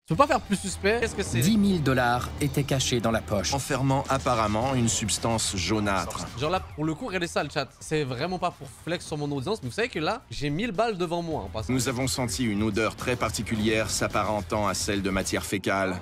Tu peux pas faire plus suspect? Qu'est-ce que c'est? 10 000 $ étaient cachés dans la poche. Enfermant apparemment une substance jaunâtre. Genre là, pour le coup, regardez ça le chat. C'est vraiment pas pour flex sur mon audience, mais vous savez que là, j'ai 1000 balles devant moi en passant. Nous avons senti une odeur très particulière s'apparentant à celle de matière fécale.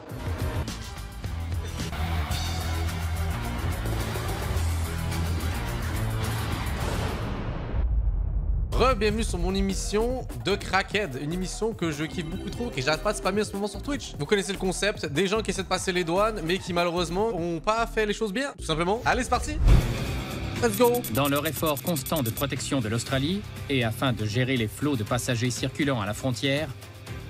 Bienvenue sur mon émission de Crackhead, une émission que je kiffe beaucoup trop, que j'arrête pas de spammer en ce moment sur Twitch. Vous connaissez le concept, des gens qui essaient de passer les douanes, mais qui malheureusement ont pas fait les choses bien, tout simplement. Allez, c'est parti! Let's go! Dans leur effort constant de protection de l'Australie, et afin de gérer les flots de passagers circulant à la frontière,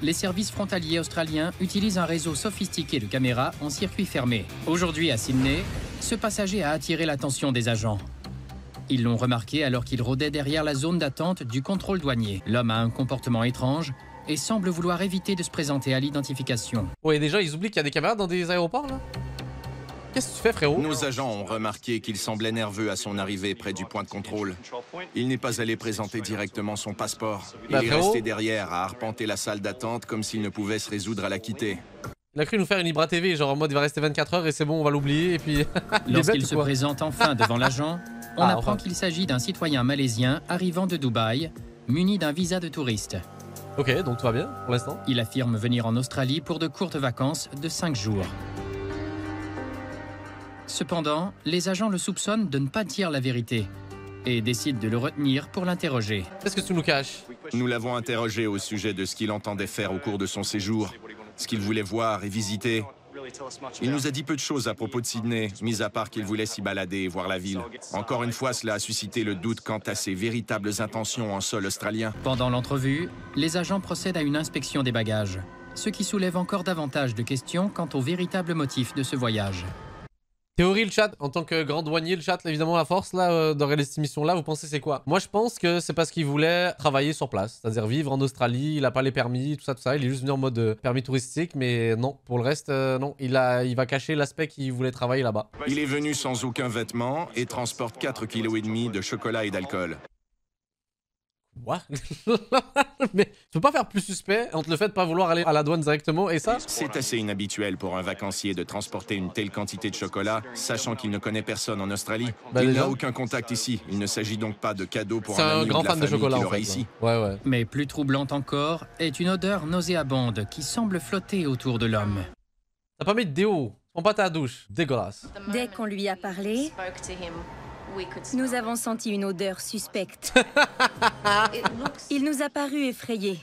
les services frontaliers australiens utilisent un réseau sophistiqué de caméras en circuit fermé. Aujourd'hui à Sydney, ce passager a attiré l'attention des agents. Ils l'ont remarqué alors qu'il rôdait derrière la zone d'attente du contrôle douanier. L'homme a un comportement étrange et semble vouloir éviter de se présenter à l'identification. Ouais, déjà, ils oublient qu'il y a des caméras dans des aéroports, là? Qu'est-ce que tu fais, frérot? Nos agents ont remarqué qu'il semblait nerveux à son arrivée près du point de contrôle. Il n'est pas allé présenter directement son passeport. Il est resté derrière à arpenter la salle d'attente comme s'il ne pouvait se résoudre à la quitter. Il a cru nous faire une Ibra TV, genre en mode il va rester 24 heures et c'est bon, on va l'oublier et puis... Lorsqu'il se présente enfin devant l'agent, on apprend qu'il s'agit d'un citoyen malaisien arrivant de Dubaï, muni d'un visa de touriste. Ok, donc tout va bien pour l'instant. Il affirme venir en Australie pour de courtes vacances de 5 jours. Cependant, les agents le soupçonnent de ne pas dire la vérité et décident de le retenir pour l'interroger. Qu'est-ce que tu nous caches? Nous l'avons interrogé au sujet de ce qu'il entendait faire au cours de son séjour, ce qu'il voulait voir et visiter. Il nous a dit peu de choses à propos de Sydney, mis à part qu'il voulait s'y balader et voir la ville. Encore une fois, cela a suscité le doute quant à ses véritables intentions en sol australien. Pendant l'entrevue, les agents procèdent à une inspection des bagages, ce qui soulève encore davantage de questions quant au véritable motif de ce voyage. Théorie, le chat, en tant que grand douanier, le chat, évidemment, la force, là, dans cette émission-là, vous pensez c'est quoi? Moi, je pense que c'est parce qu'il voulait travailler sur place, c'est-à-dire vivre en Australie, il a pas les permis, tout ça, il est juste venu en mode permis touristique, mais non, pour le reste, non, il va cacher l'aspect qu'il voulait travailler là-bas. Il est venu sans aucun vêtement et transporte 4,5 kg de chocolat et d'alcool. What? Mais tu peux pas faire plus suspect entre le fait de pas vouloir aller à la douane directement et ça? C'est assez inhabituel pour un vacancier de transporter une telle quantité de chocolat, sachant qu'il ne connaît personne en Australie. Il n'a aucun contact ici. Il ne s'agit donc pas de cadeau pour un ami grand de la fan de famille chocolat qu'il en aurait fait, ici. Ouais. Mais plus troublante encore est une odeur nauséabonde qui semble flotter autour de l'homme. T'as pas mis de déo, prends pas ta douche, dégueulasse. Dès qu'on lui a parlé, nous avons senti une odeur suspecte. Il nous a paru effrayé.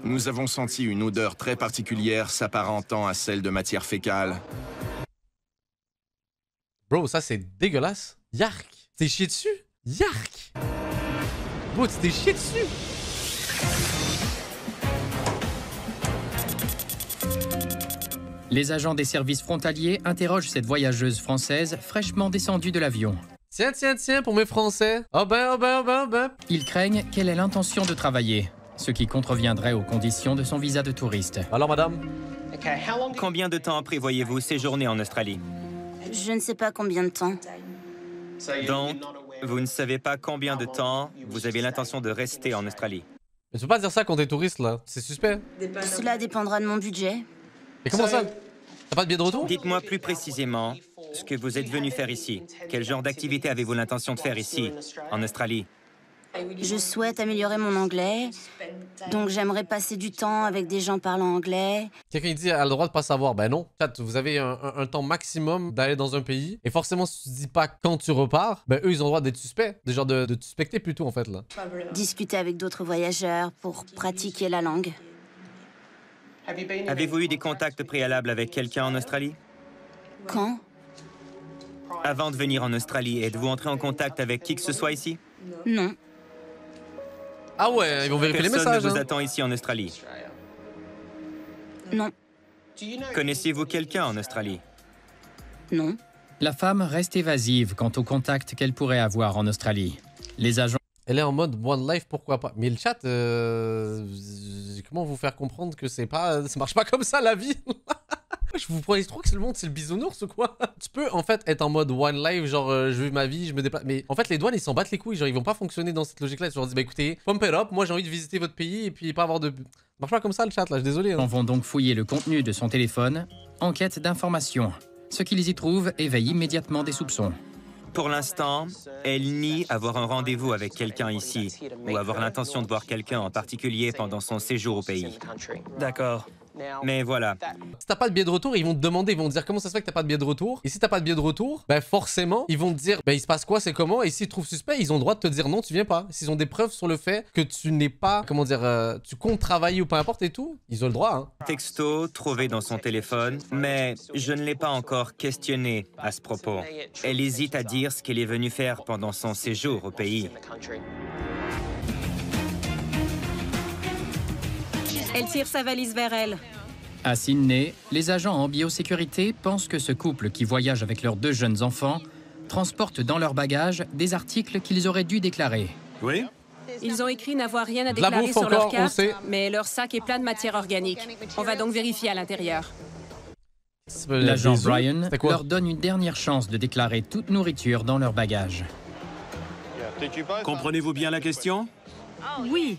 Nous avons senti une odeur très particulière s'apparentant à celle de matière fécale. Bro, ça c'est dégueulasse. Yark, t'es chié dessus? Yark! Bro, tu t'es chié dessus? Les agents des services frontaliers interrogent cette voyageuse française fraîchement descendue de l'avion. Tiens, pour mes Français. Oh ben. Ils craignent qu'elle ait l'intention de travailler, ce qui contreviendrait aux conditions de son visa de touriste. Alors, madame? Combien de temps prévoyez-vous séjourner en Australie? Je ne sais pas combien de temps. Donc, vous ne savez pas combien de temps vous avez l'intention de rester en Australie? Mais tu peux pas dire ça quand t'es touriste, là. C'est suspect. Cela dépendra de mon budget. Et comment ça? T'as pas de billet de retour? Dites-moi plus précisément ce que vous êtes venu faire ici. Quel genre d'activité avez-vous l'intention de faire ici, en Australie? Je souhaite améliorer mon anglais, donc j'aimerais passer du temps avec des gens parlant anglais. Quelqu'un il dit a le droit de pas savoir. Ben non. Chat, vous avez un temps maximum d'aller dans un pays. Et forcément, si tu dis pas quand tu repars, ben eux, ils ont le droit d'être suspects. Des genres de te suspecter plutôt, en fait, là. Discuter avec d'autres voyageurs pour pratiquer la langue. Avez-vous eu des contacts préalables avec quelqu'un en Australie? Quand? Avant de venir en Australie, êtes-vous entré en contact avec qui que ce soit ici? Non. Ah ouais, ils vont vérifier les messages. Personne ne vous hein. attend ici en Australie. Non. Connaissez-vous quelqu'un en Australie? Non. La femme reste évasive quant au contact qu'elle pourrait avoir en Australie. Les agents... Elle est en mode One Life, pourquoi pas. Mais le chat, comment vous faire comprendre que c'est pas, ça marche pas comme ça la vie? Je vous croyez trop que c'est le monde, c'est le bisounours ou quoi? Tu peux en fait être en mode one life, genre je vis ma vie, je me déplace. Mais en fait, les douanes ils s'en battent les couilles, genre ils vont pas fonctionner dans cette logique-là. Ils leur disent bah écoutez, pump it up, moi j'ai envie de visiter votre pays et puis pas avoir de. Ça marche pas comme ça le chat là, je suis désolé. Ils vont donc fouiller le contenu de son téléphone en quête d'informations. Ce qu'ils y trouvent éveille immédiatement des soupçons. Pour l'instant, elle nie avoir un rendez-vous avec quelqu'un ici ou avoir l'intention de voir quelqu'un en particulier pendant son séjour au pays. D'accord. Mais voilà. Si t'as pas de billet de retour, ils vont te demander, ils vont te dire comment ça se fait que t'as pas de billet de retour. Et si t'as pas de billet de retour, bah forcément, ils vont te dire, bah il se passe quoi, c'est comment. Et s'ils trouvent suspect, ils ont le droit de te dire non, tu viens pas. S'ils ont des preuves sur le fait que tu n'es pas, comment dire, tu comptes travailler ou peu importe et tout, ils ont le droit. Hein. Texto trouvé dans son téléphone, mais je ne l'ai pas encore questionné à ce propos. Elle hésite à dire ce qu'elle est venue faire pendant son séjour au pays. Elle tire sa valise vers elle. À Sydney, les agents en biosécurité pensent que ce couple qui voyage avec leurs 2 jeunes enfants transporte dans leur bagage des articles qu'ils auraient dû déclarer. Oui? Ils ont écrit n'avoir rien à De la déclarer bouffe sur leur encore, on carte, sait. mais leur sac est plein de matière organique. On va donc vérifier à l'intérieur. L'agent Bisous. Brian C'était quoi? leur donne une dernière chance de déclarer toute nourriture dans leur bagage. Comprenez-vous bien la question? Oui.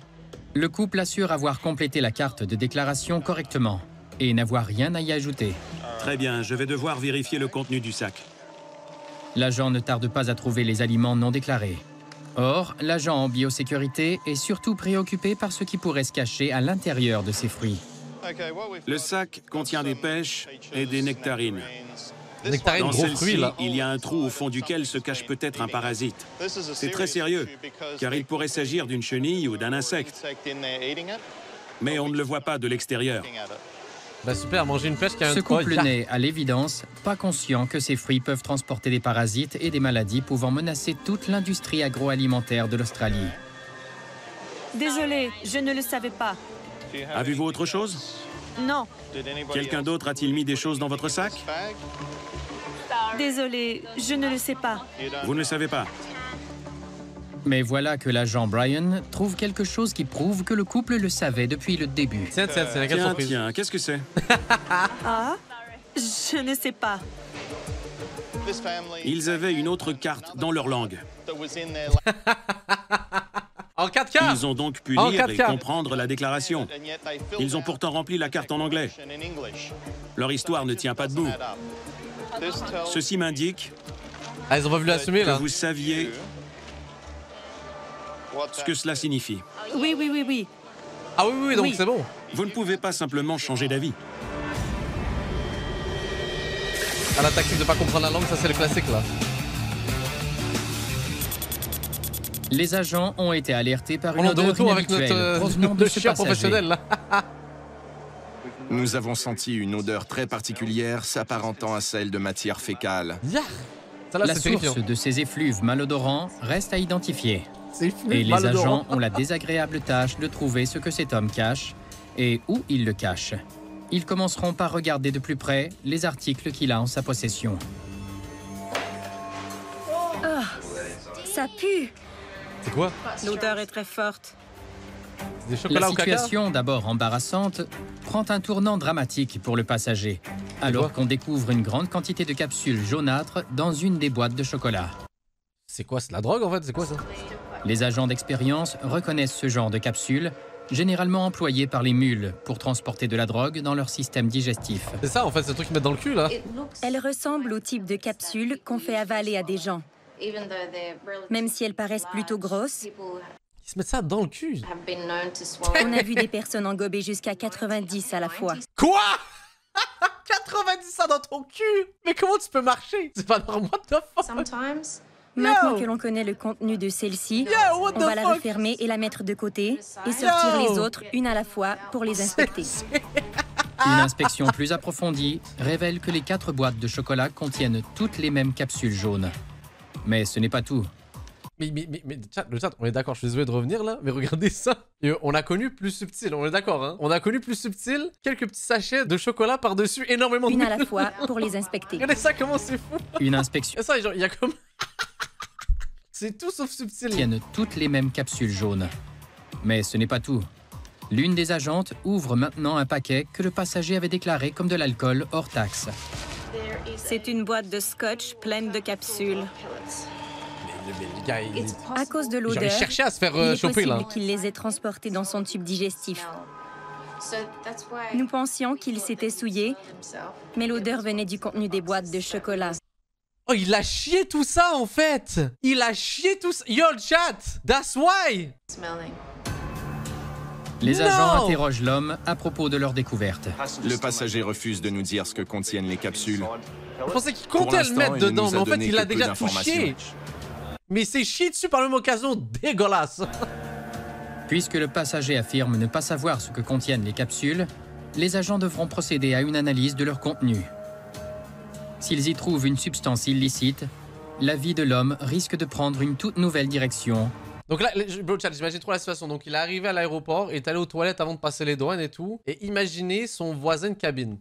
Le couple assure avoir complété la carte de déclaration correctement et n'avoir rien à y ajouter. Très bien, je vais devoir vérifier le contenu du sac. L'agent ne tarde pas à trouver les aliments non déclarés. Or, l'agent en biosécurité est surtout préoccupé par ce qui pourrait se cacher à l'intérieur de ces fruits. Le sac contient des pêches et des nectarines. Nectarine, Dans gros fruit celle-ci, là. il y a un trou au fond duquel se cache peut-être un parasite. C'est très sérieux, car il pourrait s'agir d'une chenille ou d'un insecte. Mais on ne le voit pas de l'extérieur. Bah super, manger une pêche qui a un Ce couple Oh, n'est, à l'évidence, pas conscient que ces fruits peuvent transporter des parasites et des maladies pouvant menacer toute l'industrie agroalimentaire de l'Australie. Désolée, je ne le savais pas. Avez-vous autre chose? Non, Quelqu'un d'autre a-t-il mis des choses dans votre sac? désolée, je ne le sais pas. Vous ne le savez pas. Mais voilà que l'agent Brian trouve quelque chose qui prouve que le couple le savait depuis le début. Tiens, c'est la quelle Tiens, surprise. tiens, qu'est-ce que c'est? Ah, je ne sais pas. Ils avaient une autre carte dans leur langue. En 4K. Ils ont donc pu En lire et 4K. comprendre la déclaration. Ils ont pourtant rempli la carte en anglais. Leur histoire ne tient pas debout. Ceci m'indique Ah, ils ont pas voulu l'assumer que là. vous saviez ce que cela signifie. Oui, oui, oui, oui. Ah oui, oui, donc Oui. c'est bon. Vous ne pouvez pas simplement changer d'avis. Ah, la tactique de pas comprendre la langue, ça c'est le classique là. Les agents ont été alertés par On une est de odeur retour avec inhabituelle notre provenant de ce chien passager. professionnel là. Nous avons senti une odeur très particulière s'apparentant à celle de matière fécale. Yeah. Ça là La c'est source terrifiant. de ces effluves malodorants reste à identifier. C'est fou, Et les malodorant. agents ont la désagréable tâche de trouver ce que cet homme cache et où il le cache. Ils commenceront par regarder de plus près les articles qu'il a en sa possession. Ça pue. C'est quoi? L'odeur est très forte. C'est des La chocolats au caca? situation, d'abord embarrassante, prend un tournant dramatique pour le passager, alors quoi qu'on découvre une grande quantité de capsules jaunâtres dans une des boîtes de chocolat. C'est quoi? C'est de la drogue en fait? C'est quoi ça? Les agents d'expérience reconnaissent ce genre de capsules, généralement employées par les mules pour transporter de la drogue dans leur système digestif. C'est ça en fait, c'est le truc qu'ils mettent dans le cul là. Elle ressemble au type de capsule qu'on fait avaler à des gens. Même si elles paraissent plutôt grosses, Ils se mettent ça dans le cul. on a vu des personnes en gober jusqu'à 90 à la fois. Quoi? 90 ça dans ton cul? Mais comment tu peux marcher? C'est pas normal, what the fuck? Maintenant que l'on connaît le contenu de celle-ci, Yeah, what on the va la fuck? refermer et la mettre de côté et sortir Yo. les autres une à la fois pour les inspecter. Une inspection plus approfondie révèle que les 4 boîtes de chocolat contiennent toutes les mêmes capsules jaunes. Mais ce n'est pas tout. Mais le chat, on est d'accord, je suis désolé de revenir là, mais regardez ça. Et on a connu plus subtil, on est d'accord, hein. On a connu plus subtil, quelques petits sachets de chocolat par-dessus, énormément de Une à la mille. fois pour les inspecter. Regardez ça, comment c'est fou. Une inspection Et ça, genre, il y a comme... C'est tout sauf subtil. contiennent toutes les mêmes capsules jaunes. Mais ce n'est pas tout. L'une des agentes ouvre maintenant un paquet que le passager avait déclaré comme de l'alcool hors taxe. C'est une boîte de scotch pleine de capsules. Mais le gars, À cause de genre, il l'odeur, cherchait à se faire il est choper, là. possible qu'il les ait transportés dans son tube digestif. Nous pensions qu'il s'était souillé, mais l'odeur venait du contenu des boîtes de chocolat. Oh, il a chié tout ça, en fait. Il a chié tout ça. Yo, le chat, that's why. Les Non! agents interrogent l'homme à propos de leur découverte. Le passager refuse de nous dire ce que contiennent les capsules. Je pensais qu'il Pour comptait le l'instant, mettre il ne dedans, nous mais a en fait, donné il que l'a peu déjà d'informations. touché. Mais il s'est chié dessus par la même occasion, dégueulasse. Puisque le passager affirme ne pas savoir ce que contiennent les capsules, les agents devront procéder à une analyse de leur contenu. S'ils y trouvent une substance illicite, la vie de l'homme risque de prendre une toute nouvelle direction. Donc là, bro, chat, j'imagine trop la situation. Donc il est arrivé à l'aéroport, il est allé aux toilettes avant de passer les douanes et tout. Et imaginez son voisin de cabine.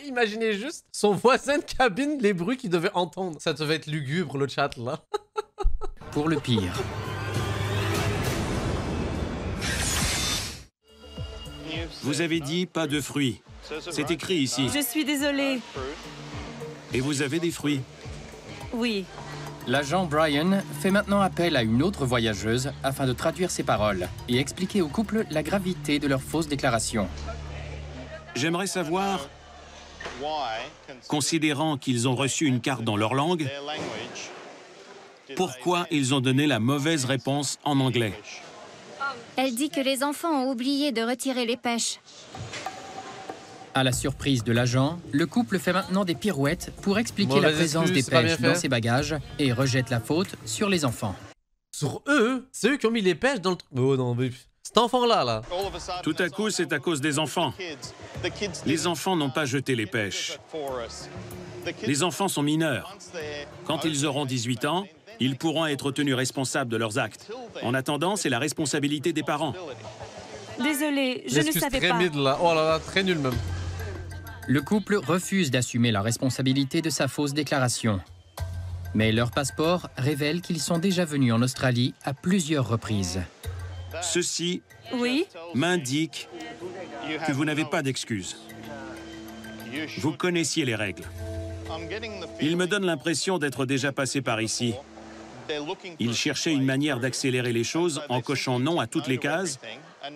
Imaginez juste son voisin de cabine, les bruits qu'il devait entendre. Ça devait être lugubre, le chat, là. Pour le pire, Vous avez dit pas de fruits. C'est écrit ici. Je suis désolée. Et vous avez des fruits. Oui. l'agent Brian fait maintenant appel à une autre voyageuse afin de traduire ses paroles et expliquer au couple la gravité de leur fausse déclaration. J'aimerais savoir, considérant qu'ils ont reçu une carte dans leur langue, pourquoi ils ont donné la mauvaise réponse en anglais. Elle dit que les enfants ont oublié de retirer les pêches. À la surprise de l'agent, le couple fait maintenant des pirouettes pour expliquer Mauvaise la présence excuse, des c'est pas pêches bien dans fait. ses bagages et rejette la faute sur les enfants. Sur eux? C'est eux qui ont mis les pêches dans le... Oh non, mais... Cet enfant-là, là. Tout à coup, c'est à cause des enfants. Les enfants n'ont pas jeté les pêches. Les enfants sont mineurs. Quand ils auront 18 ans, ils pourront être tenus responsables de leurs actes. En attendant, c'est la responsabilité des parents. Désolée, je ne L'excuse savais très pas. mid, là. Oh là là, très nul même. Le couple refuse d'assumer la responsabilité de sa fausse déclaration. Mais leur passeport révèle qu'ils sont déjà venus en Australie à plusieurs reprises. Ceci Oui, m'indique que vous n'avez pas d'excuses. Vous connaissiez les règles. Il me donne l'impression d'être déjà passé par ici. Ils cherchaient une manière d'accélérer les choses en cochant non à toutes les cases,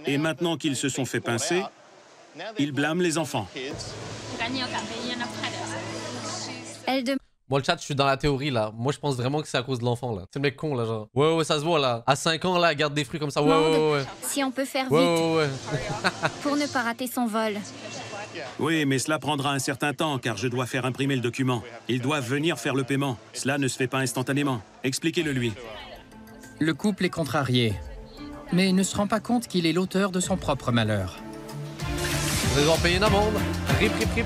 et maintenant qu'ils se sont fait pincer, ils blâment les enfants. Elle demande Moi, le chat, je suis dans la théorie, là. Moi, je pense vraiment que c'est à cause de l'enfant, là. C'est le mec con, là, genre. Ouais, ouais, ça se voit, là. À 5 ans, là, elle garde des fruits comme ça. Ouais, ouais, ouais. si on peut faire Ouais, vite ouais, ouais. pour ne pas rater son vol. Oui, mais cela prendra un certain temps, car je dois faire imprimer le document. Ils doivent venir faire le paiement. Cela ne se fait pas instantanément. Expliquez-le lui. Le couple est contrarié, mais ne se rend pas compte qu'il est l'auteur de son propre malheur. Vous allez devoir payer une amende. Rip, rip, rip.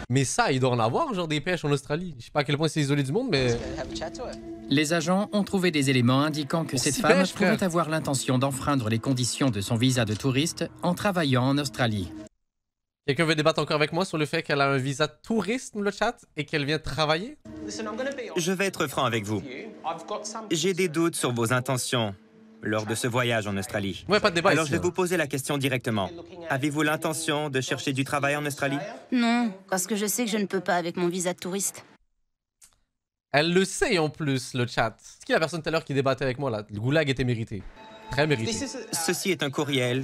Mais ça, il doit en avoir, genre, des pêches en Australie. Je sais pas à quel point c'est isolé du monde, mais... Les agents ont trouvé des éléments indiquant que cette Six femme pêches, frère. pourrait avoir l'intention d'enfreindre les conditions de son visa de touriste en travaillant en Australie. Quelqu'un veut débattre encore avec moi sur le fait qu'elle a un visa touriste, le chat, et qu'elle vient travailler? Je vais être franc avec vous. J'ai des doutes sur vos intentions lors de ce voyage en Australie. Ouais, pas de débat Alors ici, je vais hein. vous poser la question directement. Avez-vous l'intention de chercher du travail en Australie? Non, parce que je sais que je ne peux pas avec mon visa de touriste. Elle le sait en plus, le chat. C'est qui la personne tout à l'heure qui débattait avec moi là? Le goulag était mérité. Très mérité. Ceci est un courriel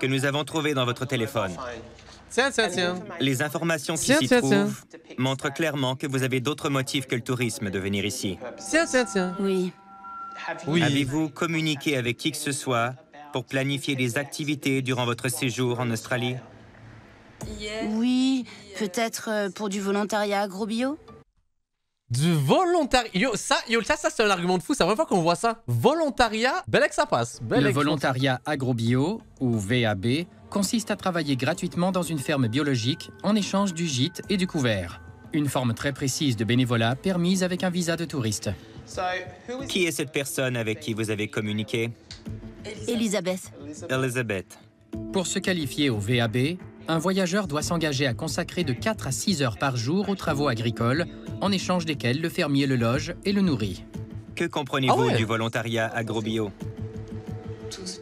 que nous avons trouvé dans votre téléphone. Tiens, tiens, tiens. Les informations qui Tiens, s'y tiens, trouvent montrent clairement que vous avez d'autres motifs que le tourisme de venir ici. Tiens, tiens, tiens. Oui. Oui. Avez-vous communiqué avec qui que ce soit pour planifier des activités durant votre séjour en Australie? Oui, peut-être pour du volontariat agro-bio. Du volontariat. Yo, ça, c'est un argument de fou. C'est la première fois qu'on voit ça. Volontariat, bel que ça passe. Le volontariat agrobio, ou VAB, consiste à travailler gratuitement dans une ferme biologique en échange du gîte et du couvert. Une forme très précise de bénévolat permise avec un visa de touriste. Qui est cette personne avec qui vous avez communiqué? Elisabeth. Elizabeth. Pour se qualifier au VAB, un voyageur doit s'engager à consacrer de 4 à 6 heures par jour aux travaux agricoles, en échange desquels le fermier le loge et le nourrit. Que comprenez-vous Ah ouais. du volontariat agrobio?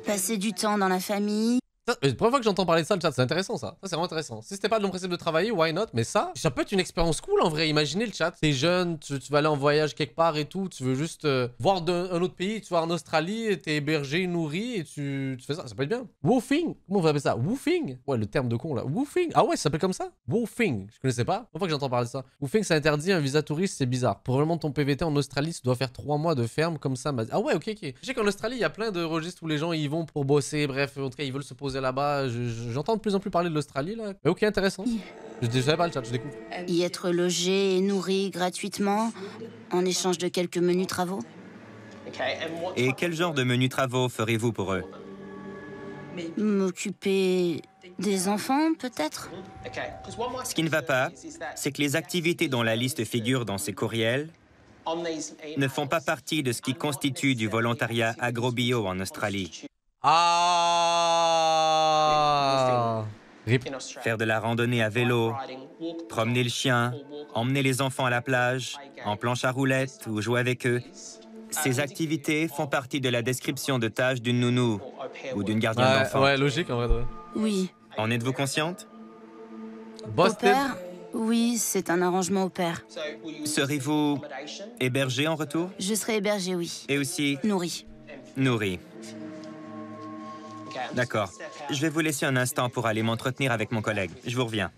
Passer du temps dans la famille. La première fois que j'entends parler de ça, le chat, c'est intéressant ça. Ça, c'est vraiment intéressant. Si c'était pas de mon principe de travailler, why not? Mais ça peut être une expérience cool en vrai. Imaginez le chat. T'es jeune, tu vas aller en voyage quelque part et tout. Tu veux juste voir un autre pays. Tu vas en Australie, t'es hébergé, nourri et tu fais ça. Ça peut être bien. Woofing. Comment vous appelez ça? Woofing? Ouais, le terme de con là. Woofing. Ah ouais, ça s'appelle comme ça? Woofing. Je connaissais pas. La première fois que j'entends parler de ça. Woofing, ça interdit un visa touriste, c'est bizarre. Pour vraiment ton PVT en Australie, tu dois faire 3 mois de ferme comme ça. Ah ouais, ok. Je sais qu'en Australie, il y a plein de registres où les gens y vont pour bosser. Bref, en tout cas, ils veulent se poser là-bas. J'entends de plus en plus parler de l'Australie là. Mais ok, intéressant. Je savais pas le chat, je découvre. Y être logé et nourri gratuitement en échange de quelques menus travaux. Et quel genre de menus travaux ferez-vous pour eux? M'occuper des enfants, peut-être? Ce qui ne va pas, c'est que les activités dont la liste figure dans ces courriels ne font pas partie de ce qui constitue du volontariat agro-bio en Australie. Ah. Rip. Faire de la randonnée à vélo, promener le chien, emmener les enfants à la plage, en planche à roulettes ou jouer avec eux. Ces activités font partie de la description de tâches d'une nounou ou d'une gardienne d'enfants. Ouais, logique en vrai. Ouais. Oui. En êtes-vous consciente? Au pair? Oui, c'est un arrangement au pair. Serez-vous hébergé en retour? Je serai hébergé, oui. Et aussi Nourri. nourri. D'accord. Je vais vous laisser un instant pour aller m'entretenir avec mon collègue. Je vous reviens.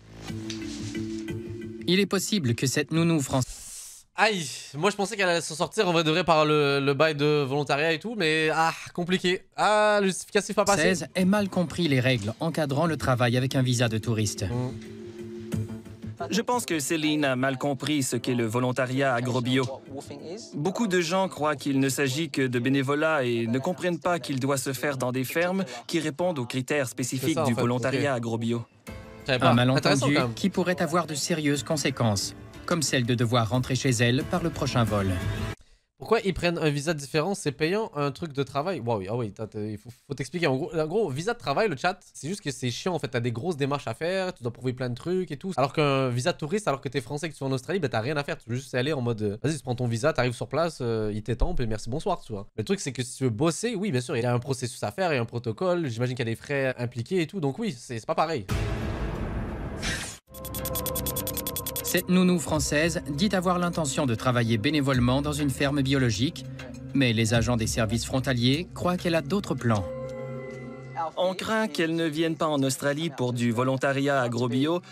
Il est possible que cette nounou française... Aïe, moi je pensais qu'elle allait s'en sortir en vrai de vrai par le bail de volontariat et tout, mais compliqué. Ah, le justificatif pas passé. ait mal compris les règles encadrant le travail avec un visa de touriste. Je pense que Céline a mal compris ce qu'est le volontariat agro-bio. Beaucoup de gens croient qu'il ne s'agit que de bénévolat et ne comprennent pas qu'il doit se faire dans des fermes qui répondent aux critères spécifiques du volontariat agro-bio. Un malentendu qui pourrait avoir de sérieuses conséquences, comme celle de devoir rentrer chez elle par le prochain vol. Pourquoi ils prennent un visa différent? C'est payant un truc de travail? Wow, ah oui, il faut t'expliquer. En gros, visa de travail, le chat, c'est juste que c'est chiant en fait. T'as des grosses démarches à faire, tu dois prouver plein de trucs et tout. Alors qu'un visa de touriste, alors que t'es français et que tu es en Australie, bah t'as rien à faire. Tu veux juste aller en mode vas-y, tu prends ton visa, t'arrives sur place, ils t'étampent et merci, bonsoir, tu vois. Mais le truc, c'est que si tu veux bosser, oui, bien sûr, il y a un processus à faire, il y a un protocole. J'imagine qu'il y a des frais impliqués et tout. Donc oui, c'est pas pareil. Cette nounou française dit avoir l'intention de travailler bénévolement dans une ferme biologique, mais les agents des services frontaliers croient qu'elle a d'autres plans. On craint qu'elle ne vienne pas en Australie pour du volontariat agro-bio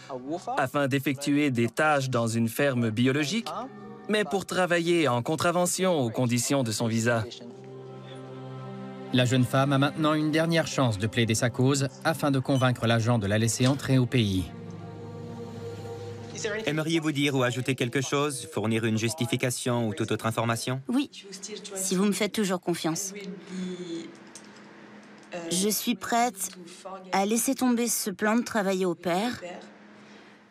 afin d'effectuer des tâches dans une ferme biologique, mais pour travailler en contravention aux conditions de son visa. La jeune femme a maintenant une dernière chance de plaider sa cause afin de convaincre l'agent de la laisser entrer au pays. Aimeriez-vous dire ou ajouter quelque chose, fournir une justification ou toute autre information? Oui, si vous me faites toujours confiance. Je suis prête à laisser tomber ce plan de travailler au pair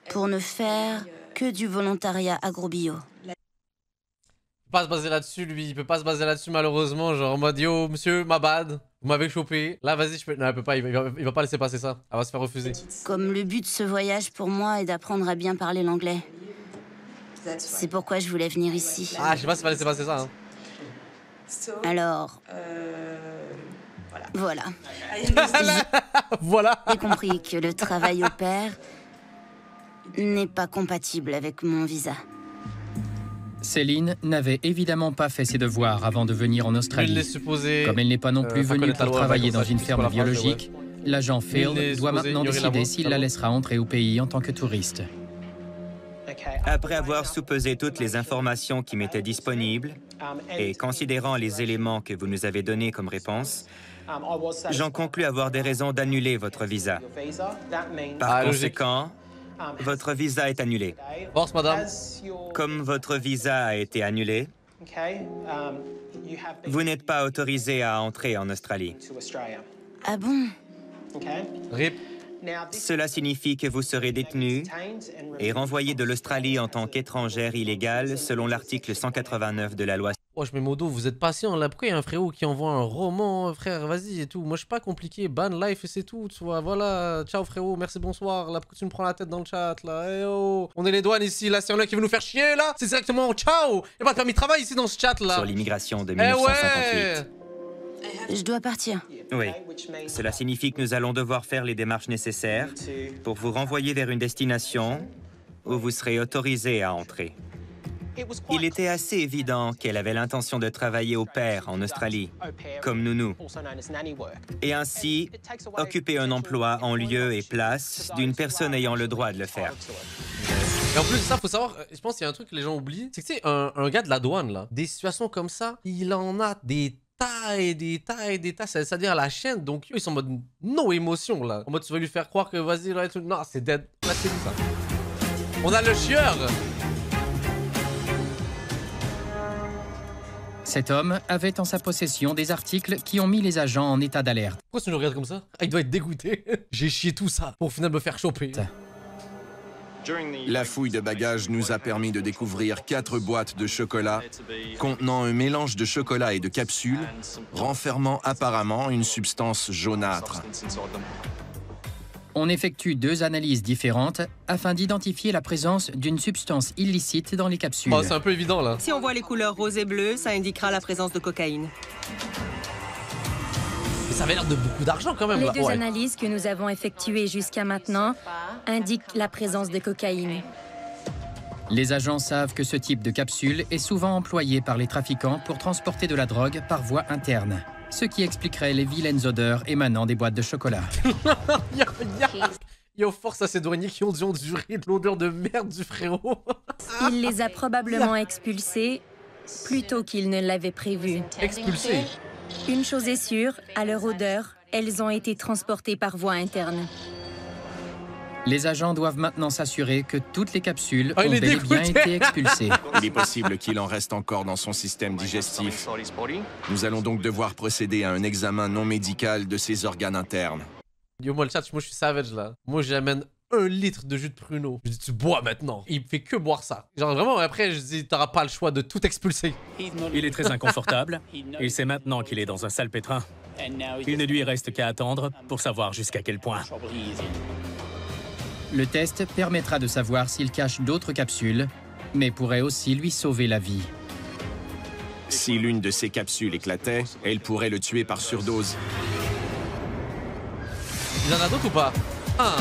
pour ne faire que du volontariat agro-bio. Il peut pas se baser là-dessus, lui. Il peut pas se baser là-dessus, malheureusement. Genre en mode yo, monsieur, ma bad. Vous m'avez chopé. Là, vas-y, je peux. Non, il peut pas. Il va pas laisser passer ça. Elle va se faire refuser. Comme le but de ce voyage pour moi est d'apprendre à bien parler l'anglais. C'est pourquoi je voulais venir ici. Ah, je sais pas s'il va laisser passer ça. Hein. Alors. Voilà. Voilà. J'ai compris que le travail au pair n'est pas compatible avec mon visa. Céline n'avait évidemment pas fait ses devoirs avant de venir en Australie. Comme elle n'est pas non plus venue pour travailler dans une ferme biologique, l'agent Phil doit maintenant décider s'il la laissera entrer au pays en tant que touriste. Après avoir soupesé toutes les informations qui m'étaient disponibles et considérant les éléments que vous nous avez donnés comme réponse, j'en conclus avoir des raisons d'annuler votre visa. Par conséquent, votre visa est annulé. Force, madame. Comme votre visa a été annulé, vous n'êtes pas autorisé à entrer en Australie. Ah bon? RIP. Cela signifie que vous serez détenu et renvoyé de l'Australie en tant qu'étrangère illégale selon l'article 189 de la loi. Oh, je mets modo, vous êtes patient là. Pourquoi il y a un frérot qui envoie un roman, frère, vas-y et tout. Moi, je suis pas compliqué. Ban life et c'est tout, tu vois. Voilà. Ciao, frérot. Merci, bonsoir. Là, pourquoi tu me prends la tête dans le chat, là? Eh oh. On est les douanes ici. Là, c'est un qui veut nous faire chier, là. C'est directement ciao. Il n'y a pas de permis de travail ici dans ce chat, là. Sur l'immigration de 1958. Eh ouais. Je dois partir. Oui. Cela signifie que nous allons devoir faire les démarches nécessaires pour vous renvoyer vers une destination où vous serez autorisé à entrer. Il était assez évident qu'elle avait l'intention de travailler au pair en Australie, comme Nounou, et ainsi occuper un emploi en lieu et place d'une personne ayant le droit de le faire. Et en plus de ça, faut savoir, je pense qu'il y a un truc que les gens oublient, c'est que tu sais, un gars de la douane, là, des situations comme ça, il en a des tas et des tas et des tas, c'est-à-dire à la chaîne, donc eux, ils sont en mode no émotion, là. En mode, tu vas lui faire croire que vas-y, là, non, c'est dead. Là, c'est ça. On a le chieur. Cet homme avait en sa possession des articles qui ont mis les agents en état d'alerte. Pourquoi tu nous regardes comme ça? Ah, il doit être dégoûté. J'ai chié tout ça pour au final me faire choper. La fouille de bagages nous a permis de découvrir 4 boîtes de chocolat contenant un mélange de chocolat et de capsules, renfermant apparemment une substance jaunâtre. On effectue 2 analyses différentes afin d'identifier la présence d'une substance illicite dans les capsules. Oh, c'est un peu évident là. Si on voit les couleurs rose et bleu, ça indiquera la présence de cocaïne. Mais ça avait l'air de beaucoup d'argent quand même. Les là. 2 analyses que nous avons effectuées jusqu'à maintenant indiquent la présence de cocaïne. Les agents savent que ce type de capsule est souvent employé par les trafiquants pour transporter de la drogue par voie interne. Ce qui expliquerait les vilaines odeurs émanant des boîtes de chocolat. Yo, force à ces douaniers qui ont dû endurer de l'odeur de merde du frérot. Il les a probablement expulsés plus tôt qu'il ne l'avait prévu. Expulsés? Une chose est sûre, à leur odeur, elles ont été transportées par voie interne. Les agents doivent maintenant s'assurer que toutes les capsules Oh, ont bel et bien été expulsées. Il est possible qu'il en reste encore dans son système digestif. Nous allons donc devoir procéder à un examen non médical de ses organes internes. Yo, moi le chat, moi je suis savage là. Moi j'amène 1 litre de jus de pruneau. Je dis tu bois maintenant. Il fait que boire ça. Genre vraiment après je dis t'auras pas le choix de tout expulser. Il est très inconfortable. Il sait maintenant qu'il est dans un sale pétrin. Il ne lui reste qu'à attendre pour savoir jusqu'à quel point. Le test permettra de savoir s'il cache d'autres capsules, mais pourrait aussi lui sauver la vie. Si l'une de ces capsules éclatait, elle pourrait le tuer par surdose. Il y en a d'autres ou pas? Ah.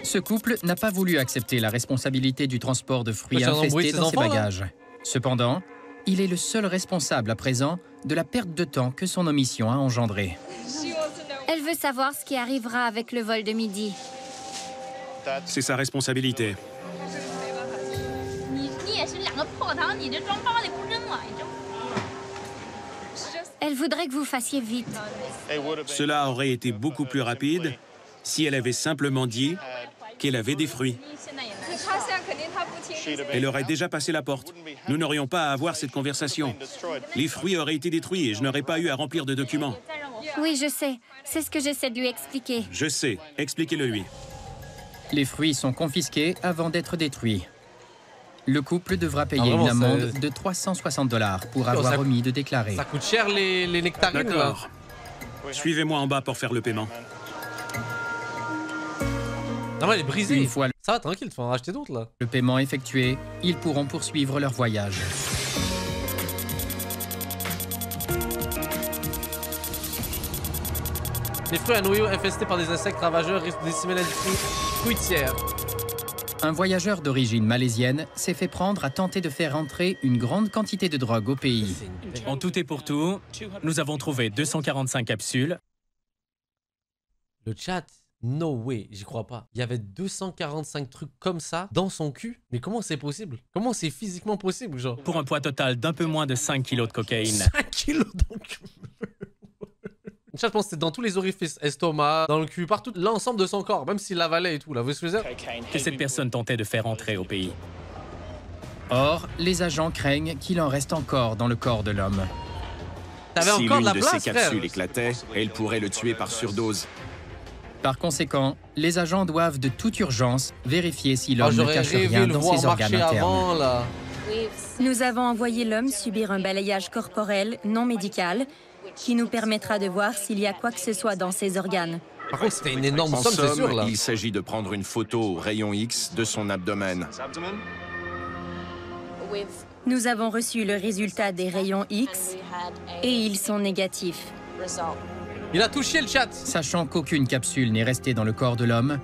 Ce couple n'a pas voulu accepter la responsabilité du transport de fruits C'est un embrouille infestés de dans ses ses enfants, bagages. Cependant, il est le seul responsable à présent de la perte de temps que son omission a engendrée. Elle veut savoir ce qui arrivera avec le vol de midi. C'est sa responsabilité. Elle voudrait que vous fassiez vite. Cela aurait été beaucoup plus rapide si elle avait simplement dit qu'elle avait des fruits. Elle aurait déjà passé la porte. Nous n'aurions pas à avoir cette conversation. Les fruits auraient été détruits et je n'aurais pas eu à remplir de documents. Oui, je sais. C'est ce que j'essaie de lui expliquer. Je sais. Expliquez-le lui. Les fruits sont confisqués avant d'être détruits. Le couple devra payer vraiment, une amende de 360 $ pour avoir omis de déclarer. Ça coûte cher les nectarines là. D'accord. Suivez-moi en bas pour faire le paiement. Non mais elle est brisée. Une fois Ça va tranquille, tu vas en racheter d'autres là. le paiement effectué, ils pourront poursuivre leur voyage. Les fruits à noyaux infestés par des insectes ravageurs risquent de décimer l'industrie fruitière. Un voyageur d'origine malaisienne s'est fait prendre à tenter de faire entrer une grande quantité de drogue au pays. En tout et pour tout, nous avons trouvé 245 capsules. Le chat, no way, j'y crois pas. Il y avait 245 trucs comme ça dans son cul. Mais comment c'est possible? Comment c'est physiquement possible, genre? Pour un poids total d'un peu moins de 5 kilos de cocaïne. 5 kilos dans le cul. Le chat, je pense que c'était dans tous les orifices, estomac, dans le cul, partout, l'ensemble de son corps, même s'il l'avalait et tout, là, vous voyez ce que je veux dire? Que cette personne tentait de faire entrer au pays. Or, les agents craignent qu'il en reste encore dans le corps de l'homme. T'avais Si encore de l'une la de place, ces frère. capsules éclatait, elle pourrait le tuer par surdose. Par conséquent, les agents doivent de toute urgence vérifier si Oh, l'homme ne j'aurais cache rêvé rien le dans voir ses organes marcher internes. avant, là. Nous avons envoyé l'homme subir un balayage corporel non médical qui nous permettra de voir s'il y a quoi que ce soit dans ses organes. Par contre, c'était une énorme En somme, c'est sûr, somme, là. il s'agit de prendre une photo au rayon X de son abdomen. Nous avons reçu le résultat des rayons X et ils sont négatifs. Il a touché le chat. Sachant qu'aucune capsule n'est restée dans le corps de l'homme,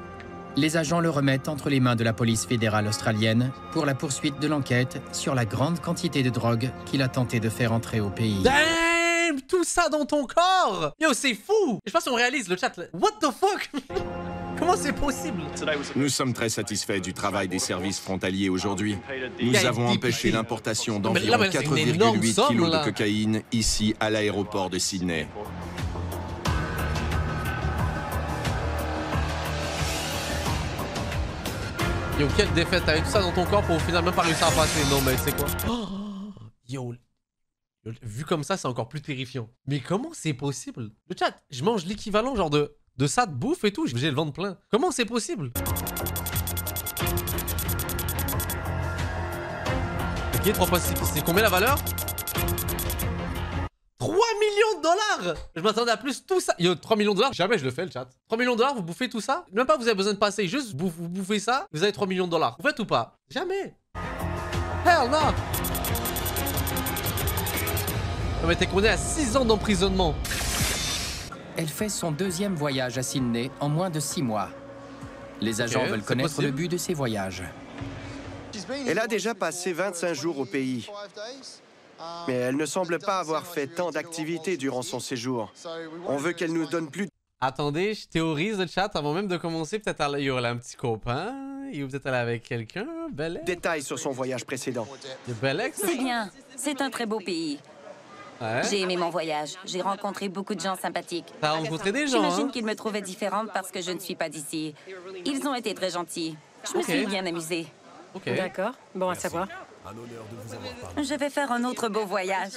les agents le remettent entre les mains de la police fédérale australienne pour la poursuite de l'enquête sur la grande quantité de drogue qu'il a tenté de faire entrer au pays. Damn, tout ça dans ton corps. Yo, c'est fou. Je sais pas si on réalise le chat. Là. What the fuck? Comment c'est possible? Nous sommes très satisfaits du travail des services frontaliers aujourd'hui. Nous avons empêché l'importation d'environ 4,8 kilos de cocaïne ici à l'aéroport de Sydney. Yo, quelle défaite. T'avais tout ça dans ton corps pour au final même pas réussir à passer. Non, mais c'est quoi? Oh, yo, vu comme ça, c'est encore plus terrifiant. Mais comment c'est possible? Le chat, je mange l'équivalent genre de ça de bouffe et tout. J'ai le ventre plein. Comment c'est possible? Ok, 3 fois 6. C'est combien la valeur? 3 millions de dollars! Je m'attendais à plus tout ça. Yo, 3 millions de dollars, jamais je le fais le chat. 3 millions de dollars, vous bouffez tout ça? Même pas vous avez besoin de passer, juste vous bouffez ça, vous avez 3 millions de dollars. Vous faites ou pas? Jamais! Hell no! On était condamné à 6 ans d'emprisonnement. Elle fait son 2e voyage à Sydney en moins de 6 mois. Les agents veulent connaître le but de ces voyages. Elle a déjà passé 25 jours au pays. Mais elle ne semble pas avoir fait tant d'activités durant son séjour. On veut qu'elle nous donne plus... Attendez, je théorise le chat avant même de commencer. Peut-être elle a un petit copain. Ou peut-être elle est avec quelqu'un. Bel ex. Détails sur son voyage précédent. Bel ex. C'est bien. C'est un très beau pays. Ouais. J'ai aimé mon voyage. J'ai rencontré beaucoup de gens sympathiques. T'as rencontré des gens, J'imagine hein? qu'ils me trouvaient différente parce que je ne suis pas d'ici. Ils ont été très gentils. Je me suis bien amusée. D'accord. Bon à savoir. Je vais faire un autre beau voyage.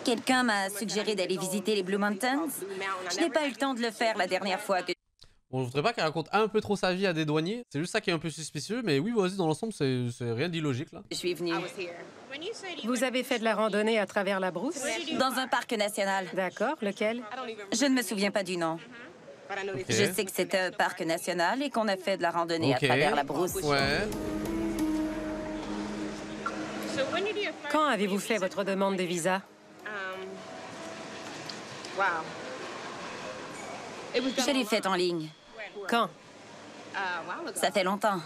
Quelqu'un m'a suggéré d'aller visiter les Blue Mountains. Je n'ai pas eu le temps de le faire la dernière fois que... Bon, je voudrais pas qu'elle raconte un peu trop sa vie à des douaniers. C'est juste ça qui est un peu suspicieux. Mais oui, vas-y, dans l'ensemble, c'est rien d'illogique, là. Je suis venue. Vous avez fait de la randonnée à travers la brousse? Dans un parc national. D'accord. Lequel? Je ne me souviens pas du nom. Je sais que c'est un parc national et qu'on a fait de la randonnée à travers la brousse. Ouais. Quand avez-vous fait votre demande de visa? Je l'ai faite en ligne. Quand? Ça fait longtemps.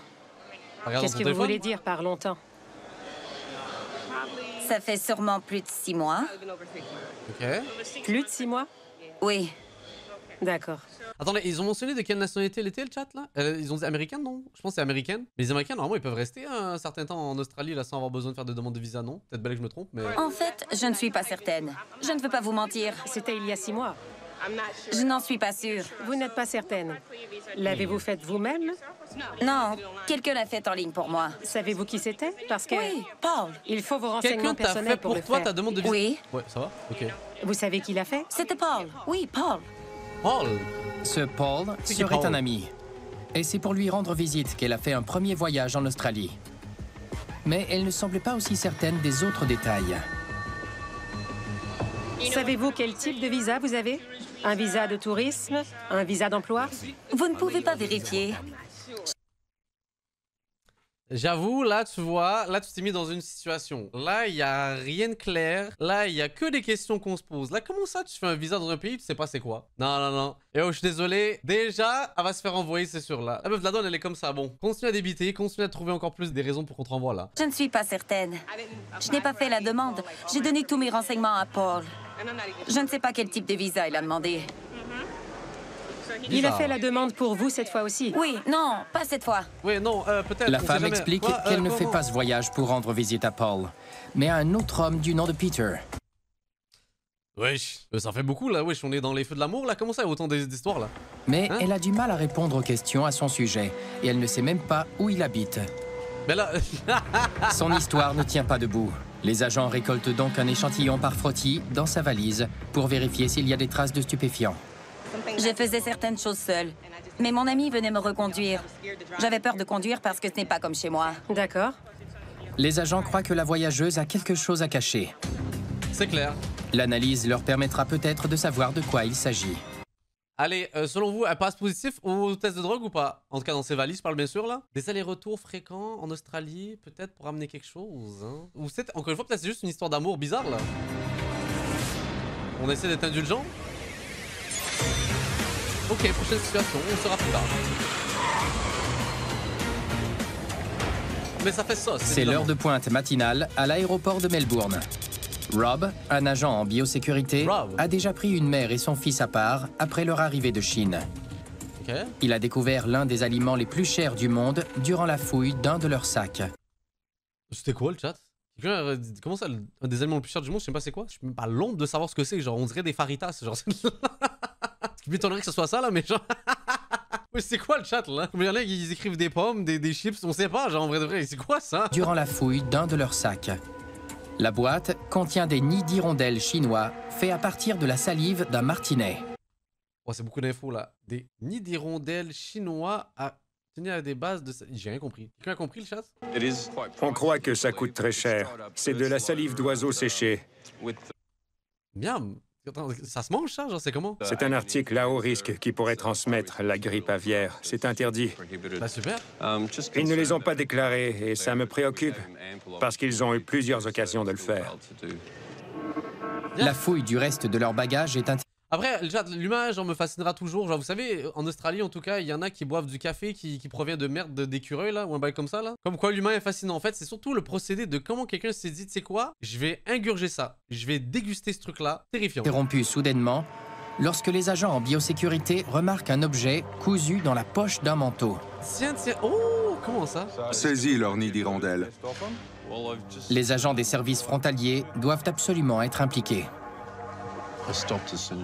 Qu'est-ce que vous voulez dire par longtemps? Ça fait sûrement plus de 6 mois. Plus de 6 mois? Oui. D'accord. Attendez, ils ont mentionné de quelle nationalité elle était, le chat, là? Ils ont dit américaine, non? Je pense que c'est américaine. Mais les Américains, normalement, ils peuvent rester un certain temps en Australie, là, sans avoir besoin de faire de demande de visa, non? Peut-être belle que je me trompe, mais... En fait, je ne suis pas certaine. Je ne veux pas vous mentir. C'était il y a 6 mois. Je n'en suis pas sûre. Vous n'êtes pas certaine. L'avez-vous faite vous-même? Non, quelqu'un l'a faite en ligne pour moi. Savez-vous qui c'était? Parce que... Oui, Paul. Il faut vos renseignements personnels pour le faire. Quelqu'un t'a fait pour toi ta demande de visa? Oui. Ouais, ça va? Ok. Vous savez qui l'a fait? C'était Paul. Oui, Paul. Paul? Ce Paul serait un ami. Et c'est pour lui rendre visite qu'elle a fait un premier voyage en Australie. Mais elle ne semble pas aussi certaine des autres détails. Savez-vous quel type de visa vous avez? Un visa de tourisme? Un visa d'emploi? Vous ne pouvez pas vérifier. J'avoue, là, tu vois, là, tu t'es mis dans une situation. Là, il n'y a rien de clair. Là, il n'y a que des questions qu'on se pose. Là, comment ça, tu fais un visa dans un pays, tu sais pas c'est quoi? Non, non, non. Et oh, je suis désolé. Déjà, elle va se faire envoyer, c'est sûr, là. La meuf de la donne, elle est comme ça. Bon, continue à débiter, continue à trouver encore plus des raisons pour qu'on te renvoie, là. Je ne suis pas certaine. Je n'ai pas fait la demande. J'ai donné tous mes renseignements à Paul. Je ne sais pas quel type de visa il a demandé. Il a fait la demande pour vous cette fois aussi? Oui, non, pas cette fois. Oui, non, peut-être. La femme explique qu'elle ne fait pas ce voyage pour rendre visite à Paul, mais à un autre homme du nom de Peter. Wesh, ça fait beaucoup là, wesh, on est dans les feux de l'amour là, comment ça, il y a autant d'histoires là? Mais elle a du mal à répondre aux questions à son sujet, et elle ne sait même pas où il habite. Mais là... Son histoire ne tient pas debout. Les agents récoltent donc un échantillon par frottis dans sa valise pour vérifier s'il y a des traces de stupéfiants. Je faisais certaines choses seule, mais mon ami venait me reconduire. J'avais peur de conduire parce que ce n'est pas comme chez moi. D'accord. Les agents croient que la voyageuse a quelque chose à cacher. C'est clair. L'analyse leur permettra peut-être de savoir de quoi il s'agit. Allez, selon vous, elle passe positif au test de drogue ou pas? En tout cas, dans ses valises, je parle bien sûr, là. Des allers-retours fréquents en Australie, peut-être pour amener quelque chose, hein. Ou c'est, encore une fois, peut-être c'est juste une histoire d'amour bizarre, là. On essaie d'être indulgent. Ok, prochaine situation, on sera plus tard. Mais ça fait ça, c'est l'heure de pointe matinale à l'aéroport de Melbourne. Rob, un agent en biosécurité, a déjà pris une mère et son fils à part après leur arrivée de Chine. Okay. Il a découvert l'un des aliments les plus chers du monde durant la fouille d'un de leurs sacs. C'était quoi le chat? Comment ça, un des aliments les plus chers du monde, je sais pas c'est quoi? Je suis même pas l'ombre de savoir ce que c'est, genre on dirait des faritas, genre. Ce qui m'étonnerait que ce soit ça là, mais genre. Mais c'est quoi le chat là? Il y en a qui écrivent des pommes, des chips, on sait pas, genre en vrai de vrai, c'est quoi ça? Durant la fouille d'un de leurs sacs. La boîte contient des nids d'hirondelles chinois faits à partir de la salive d'un martinet. Oh, c'est beaucoup d'infos là. Des nids d'hirondelles chinois à tenir à des bases de salive. J'ai rien compris. Quelqu'un a compris le chat? On croit que ça coûte très cher. C'est de la salive d'oiseau séchée. Miam. Attends, ça se mange ça? Genre c'est comment? C'est un article à haut risque qui pourrait transmettre la grippe aviaire. C'est interdit. Bah super. Ils ne les ont pas déclarés et ça me préoccupe parce qu'ils ont eu plusieurs occasions de le faire. La fouille du reste de leur bagage est Après, l'humain, genre, me fascinera toujours. Genre, vous savez, en Australie, en tout cas, il y en a qui boivent du café qui provient de merde d'écureuil, là, ou un bail comme ça, là. Comme quoi, l'humain est fascinant. En fait, c'est surtout le procédé de comment quelqu'un s'est dit, tu sais quoi, je vais ingurger ça. Je vais déguster ce truc-là. Terrifiant. Interrompu soudainement lorsque les agents en biosécurité remarquent un objet cousu dans la poche d'un manteau. Tiens. Oh, comment ça? Saisis leur nid d'hirondelle. Les agents des services frontaliers doivent absolument être impliqués.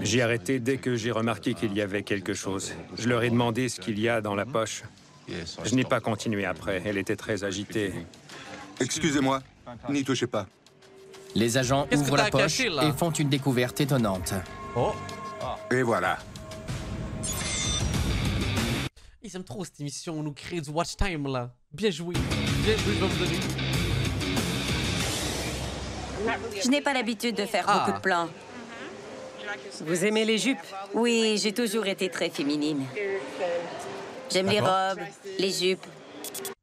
J'ai arrêté dès que j'ai remarqué qu'il y avait quelque chose. Je leur ai demandé ce qu'il y a dans la poche. Je n'ai pas continué après, elle était très agitée. Excusez-moi, n'y touchez pas. Les agents ouvrent la poche et font une découverte étonnante. Oh. Et voilà. Ils aiment trop cette émission, on nous crée du watch time là. Bien joué, je vais vous donner. Je n'ai pas l'habitude de faire beaucoup de plans. Vous aimez les jupes? Oui, j'ai toujours été très féminine. J'aime les robes, les jupes.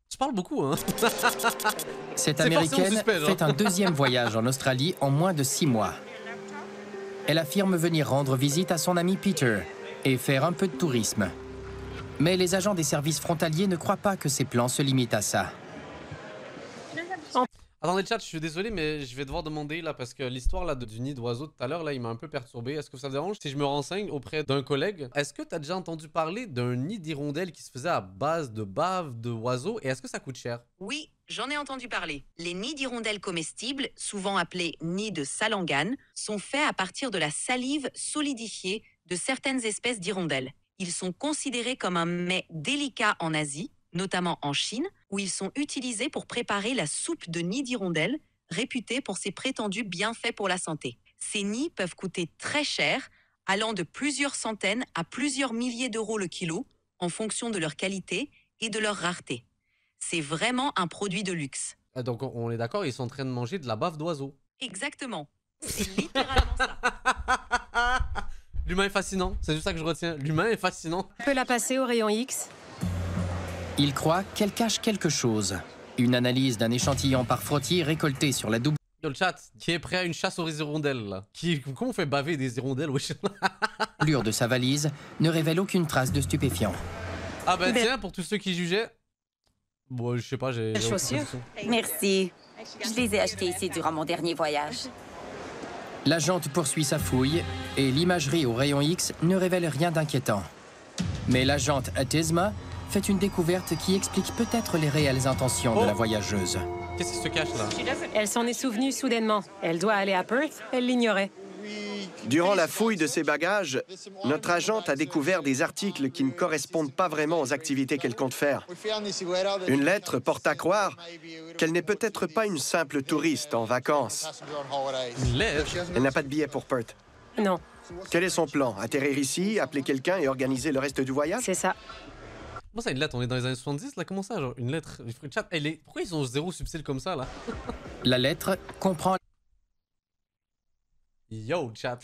Tu parles beaucoup, hein? Cette Américaine fait un deuxième voyage en Australie en moins de 6 mois. Elle affirme venir rendre visite à son ami Peter et faire un peu de tourisme. Mais les agents des services frontaliers ne croient pas que ses plans se limitent à ça. Attendez le chat, je suis désolé, mais je vais devoir demander là, parce que l'histoire là du nid d'oiseau tout à l'heure, là, il m'a un peu perturbé. Est-ce que ça te dérange si je me renseigne auprès d'un collègue? Est-ce que tu as déjà entendu parler d'un nid d'hirondelle qui se faisait à base de bave d'oiseaux et est-ce que ça coûte cher? Oui, j'en ai entendu parler. Les nids d'hirondelles comestibles, souvent appelés nids de salangan, sont faits à partir de la salive solidifiée de certaines espèces d'hirondelles. Ils sont considérés comme un mets délicat en Asie, notamment en Chine, où ils sont utilisés pour préparer la soupe de nid d'hirondelle, réputée pour ses prétendus bienfaits pour la santé. Ces nids peuvent coûter très cher, allant de plusieurs centaines à plusieurs milliers d'euros le kilo, en fonction de leur qualité et de leur rareté. C'est vraiment un produit de luxe. Donc on est d'accord, ils sont en train de manger de la bave d'oiseau. Exactement. C'est littéralement ça. L'humain est fascinant, c'est juste ça que je retiens. L'humain est fascinant. On peut la passer au rayon X. Il croit qu'elle cache quelque chose. Une analyse d'un échantillon par frottis récolté sur la double... Dans le chat, qui est prêt à une chasse aux hirondelles, là. Comment on fait baver des hirondelles, wesh? L'allure de sa valise ne révèle aucune trace de stupéfiant. Ah ben tiens, pour tous ceux qui jugeaient... Bon, je sais pas, j'ai... chaussures. Merci. Je les ai achetées ici durant mon dernier voyage. L'agente poursuit sa fouille et l'imagerie au rayon X ne révèle rien d'inquiétant. Mais l'agente Atisma fait une découverte qui explique peut-être les réelles intentions de la voyageuse. Qu'est-ce qui se cache là? Elle s'en est souvenue soudainement. Elle doit aller à Perth, elle l'ignorait. Durant la fouille de ses bagages, notre agente a découvert des articles qui ne correspondent pas vraiment aux activités qu'elle compte faire. Une lettre porte à croire qu'elle n'est peut-être pas une simple touriste en vacances. Une lettre? Elle n'a pas de billet pour Perth. Non. Quel est son plan? Atterrir ici, appeler quelqu'un et organiser le reste du voyage? C'est ça. Comment ça, une lettre? On est dans les années 70 là? Comment ça, genre une lettre? Chat, pourquoi ils ont zéro subtil comme ça là? La lettre comprend... Yo, chat.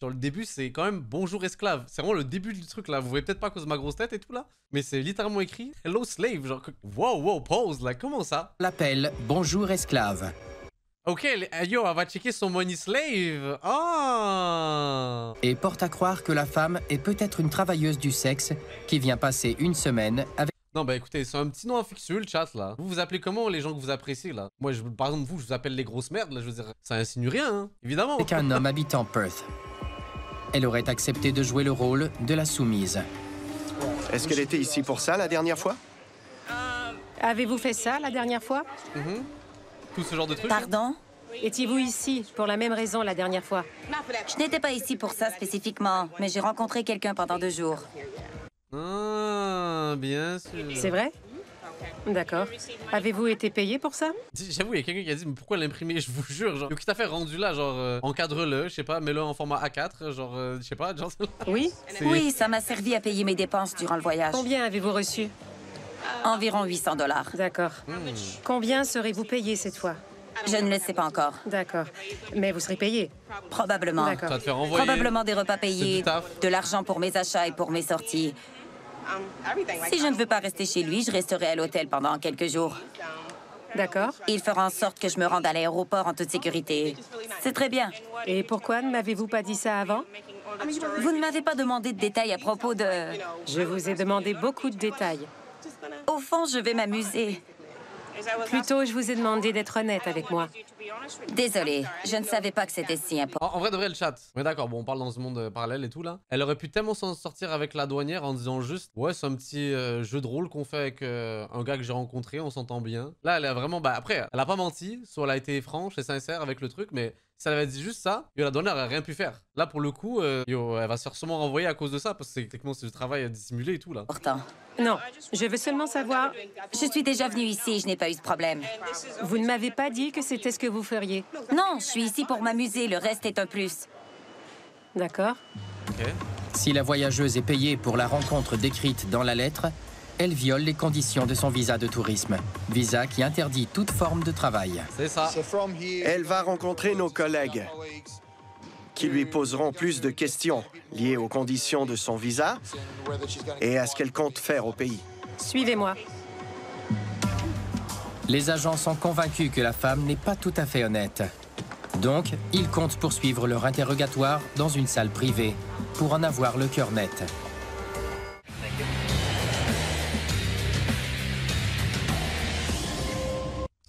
Genre le début c'est quand même bonjour esclave. C'est vraiment le début du truc là. Vous voyez peut-être pas à cause de ma grosse tête et tout là. Mais c'est littéralement écrit hello slave. Genre wow pause là. Comment ça? L'appel bonjour esclave. Ok, yo, elle va checker son money slave. Ah. Et porte à croire que la femme est peut-être une travailleuse du sexe qui vient passer une semaine avec... Non, bah écoutez, c'est un petit nom affectueux le chat là. Vous vous appelez comment les gens que vous appréciez là? Moi, par exemple, je vous appelle les grosses merdes là, je veux dire, ça insinue rien, hein, évidemment. Avec un homme habitant Perth. Elle aurait accepté de jouer le rôle de la soumise. Est-ce qu'elle était ici pour ça la dernière fois? Avez-vous fait ça la dernière fois? Tout ce genre de trucs. Pardon? Étiez-vous ici pour la même raison la dernière fois? Je n'étais pas ici pour ça spécifiquement, mais j'ai rencontré quelqu'un pendant 2 jours. Ah, bien sûr. C'est vrai? D'accord. Avez-vous été payé pour ça? J'avoue, il y a quelqu'un qui a dit, mais pourquoi l'imprimer? Je vous jure, genre, qui t'a fait rendu là, genre, encadre-le, je sais pas, mets-le en format A4, genre, je sais pas, genre... Oui? Oui, ça m'a servi à payer mes dépenses durant le voyage. Combien avez-vous reçu? Environ 800 $. D'accord. Combien serez-vous payé cette fois? Je ne le sais pas encore. D'accord. Mais vous serez payé? Probablement. D'accord. Ça va te faire renvoyer. Probablement des repas payés, du taf. de l'argent pour mes achats et pour mes sorties. Si je ne veux pas rester chez lui, je resterai à l'hôtel pendant quelques jours. D'accord. Il fera en sorte que je me rende à l'aéroport en toute sécurité. C'est très bien. Et pourquoi ne m'avez-vous pas dit ça avant? Vous ne m'avez pas demandé de détails à propos de... Je vous ai demandé beaucoup de détails. Au fond, je vais m'amuser. Plutôt, je vous ai demandé d'être honnête avec moi. Désolée, je ne savais pas que c'était si important. En vrai, de vrai, le chat. Mais d'accord, bon, on parle dans ce monde parallèle et tout là. Elle aurait pu tellement s'en sortir avec la douanière en disant juste, ouais, c'est un petit jeu de rôle qu'on fait avec un gars que j'ai rencontré, on s'entend bien. Là, elle a vraiment, bah après, elle a pas menti, soit elle a été franche et sincère avec le truc, mais si elle avait dit juste ça, yo, la douanière a rien pu faire. Là, pour le coup, yo, elle va se faire sûrement renvoyer à cause de ça, parce que techniquement, c'est du travail à dissimuler et tout là. Pourtant. Non, je veux seulement savoir... Je suis déjà venue ici, je n'ai pas eu ce problème. Vous ne m'avez pas dit que c'était ce que vous feriez. Non, je suis ici pour m'amuser, le reste est un plus. D'accord. Ok. Si la voyageuse est payée pour la rencontre décrite dans la lettre, elle viole les conditions de son visa de tourisme. Visa qui interdit toute forme de travail. C'est ça. Elle va rencontrer nos collègues qui lui poseront plus de questions liées aux conditions de son visa et à ce qu'elle compte faire au pays. Suivez-moi. Les agents sont convaincus que la femme n'est pas tout à fait honnête. Donc, ils comptent poursuivre leur interrogatoire dans une salle privée pour en avoir le cœur net.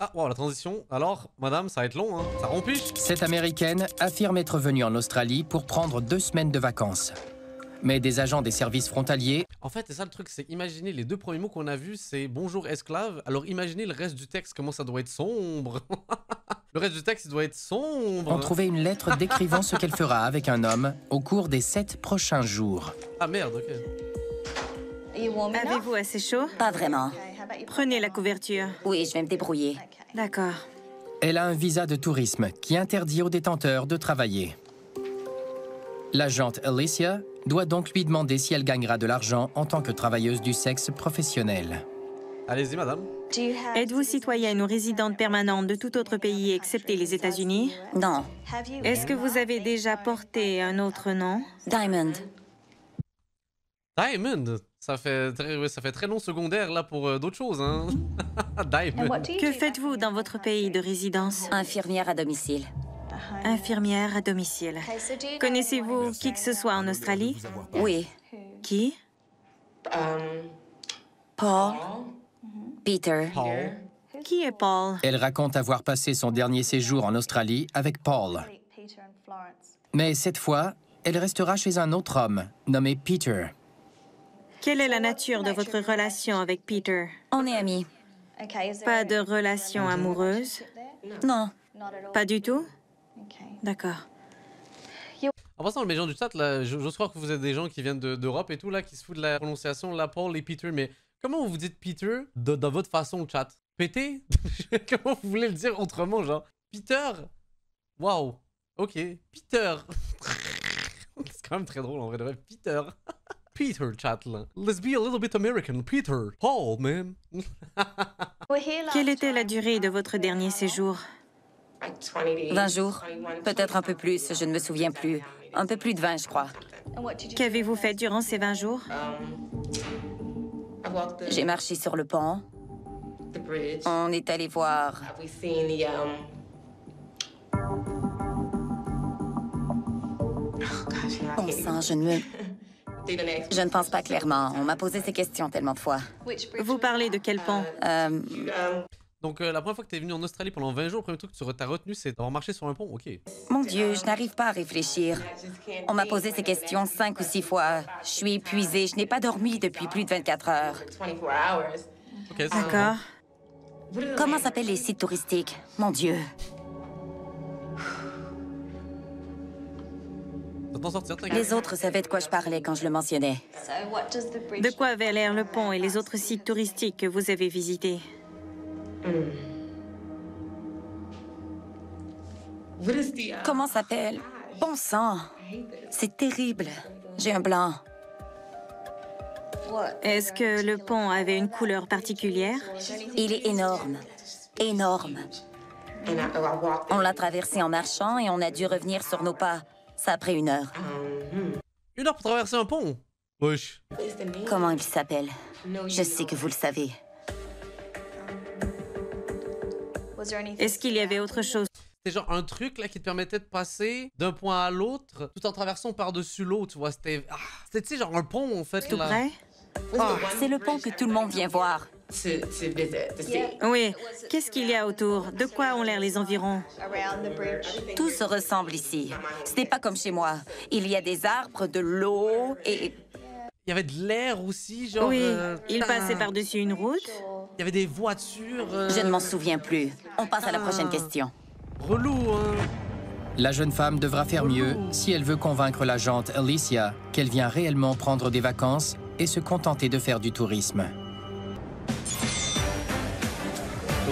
Ah, wow, la transition. Alors, madame, ça va être long, hein. Ça rompiche. Cette Américaine affirme être venue en Australie pour prendre 2 semaines de vacances. Mais des agents des services frontaliers... En fait, c'est ça le truc, c'est imaginer les 2 premiers mots qu'on a vus, c'est bonjour esclave. Alors imaginez le reste du texte, comment ça doit être sombre. Le reste du texte, il doit être sombre. ont trouvé une lettre décrivant ce qu'elle fera avec un homme au cours des 7 prochains jours. Ah merde, ok. Avez-vous assez chaud? Pas vraiment. Prenez la couverture. Oui, je vais me débrouiller. D'accord. Elle a un visa de tourisme qui interdit aux détenteurs de travailler. L'agente Alicia doit donc lui demander si elle gagnera de l'argent en tant que travailleuse du sexe professionnel. Allez-y, madame. Êtes-vous citoyenne ou résidente permanente de tout autre pays excepté les États-Unis? Non. Est-ce que vous avez déjà porté un autre nom? Diamond. Diamond? Ça fait très long secondaire là pour d'autres choses, hein. Diamond. Que faites-vous dans votre pays de résidence? Infirmière à domicile. Infirmière à domicile. Connaissez-vous qui que ce soit en Australie? Oui. Qui? Paul. Peter. Paul. Qui est Paul? Elle raconte avoir passé son dernier séjour en Australie avec Paul. Mais cette fois, elle restera chez un autre homme, nommé Peter. Quelle est la nature de votre relation avec Peter? On est amis. Pas de relation amoureuse? Non. Pas du tout? D'accord. En passant, les gens du chat, là, j'ose croire que vous êtes des gens qui viennent d'Europe et tout, là, qui se foutent de la prononciation, là, Paul et Peter, mais comment vous dites Peter dans votre façon, chat? Pété? Comment vous voulez le dire autrement, genre? Peter? Waouh. Ok. Peter. C'est quand même très drôle, en vrai de vrai. Peter. Peter, chat, là. Let's be a little bit American. Peter. Paul, man. Quelle était la durée de votre dernier séjour? 20 jours. Peut-être un peu plus, je ne me souviens plus. Un peu plus de 20, je crois. Qu'avez-vous fait durant ces 20 jours? J'ai marché sur le pont. On est allé voir... Bon sang, je ne pense pas clairement. On m'a posé ces questions tellement de fois. Vous parlez de quel pont? Donc, la première fois que tu es venu en Australie pendant 20 jours, le premier truc que tu as retenu, c'est d'avoir marché sur un pont. OK. Mon Dieu, je n'arrive pas à réfléchir. On m'a posé ces questions 5 ou 6 fois. Je suis épuisée. Je n'ai pas dormi depuis plus de 24 heures. OK, d'accord. Comment s'appellent les sites touristiques? Mon Dieu. Les autres savaient de quoi je parlais quand je le mentionnais. De quoi avait l'air le pont et les autres sites touristiques que vous avez visités? Comment s'appelle? Bon sang. C'est terrible. J'ai un blanc. Est-ce que le pont avait une couleur particulière? Il est énorme. Énorme. On l'a traversé en marchant et on a dû revenir sur nos pas. Ça a pris 1 heure. 1 heure pour traverser un pont? Wesh. Comment il s'appelle? Je sais que vous le savez. Est-ce qu'il y avait autre chose? C'est genre un truc là qui te permettait de passer d'un point à l'autre tout en traversant par-dessus l'eau, tu vois. C'était, tu sais, genre un pont en fait. Tout là. vrai? C'est le pont que tout le monde vient voir. Oui. Qu'est-ce qu'il y a autour? De quoi ont l'air les environs? Tout se ressemble ici. Ce n'est pas comme chez moi. Il y a des arbres, de l'eau et... Il y avait de l'air aussi, genre... Oui, il passait par-dessus une route. Il y avait des voitures... Je ne m'en souviens plus. On passe à la prochaine question. Relou, hein? La jeune femme devra faire mieux si elle veut convaincre l'agente Alicia qu'elle vient réellement prendre des vacances et se contenter de faire du tourisme.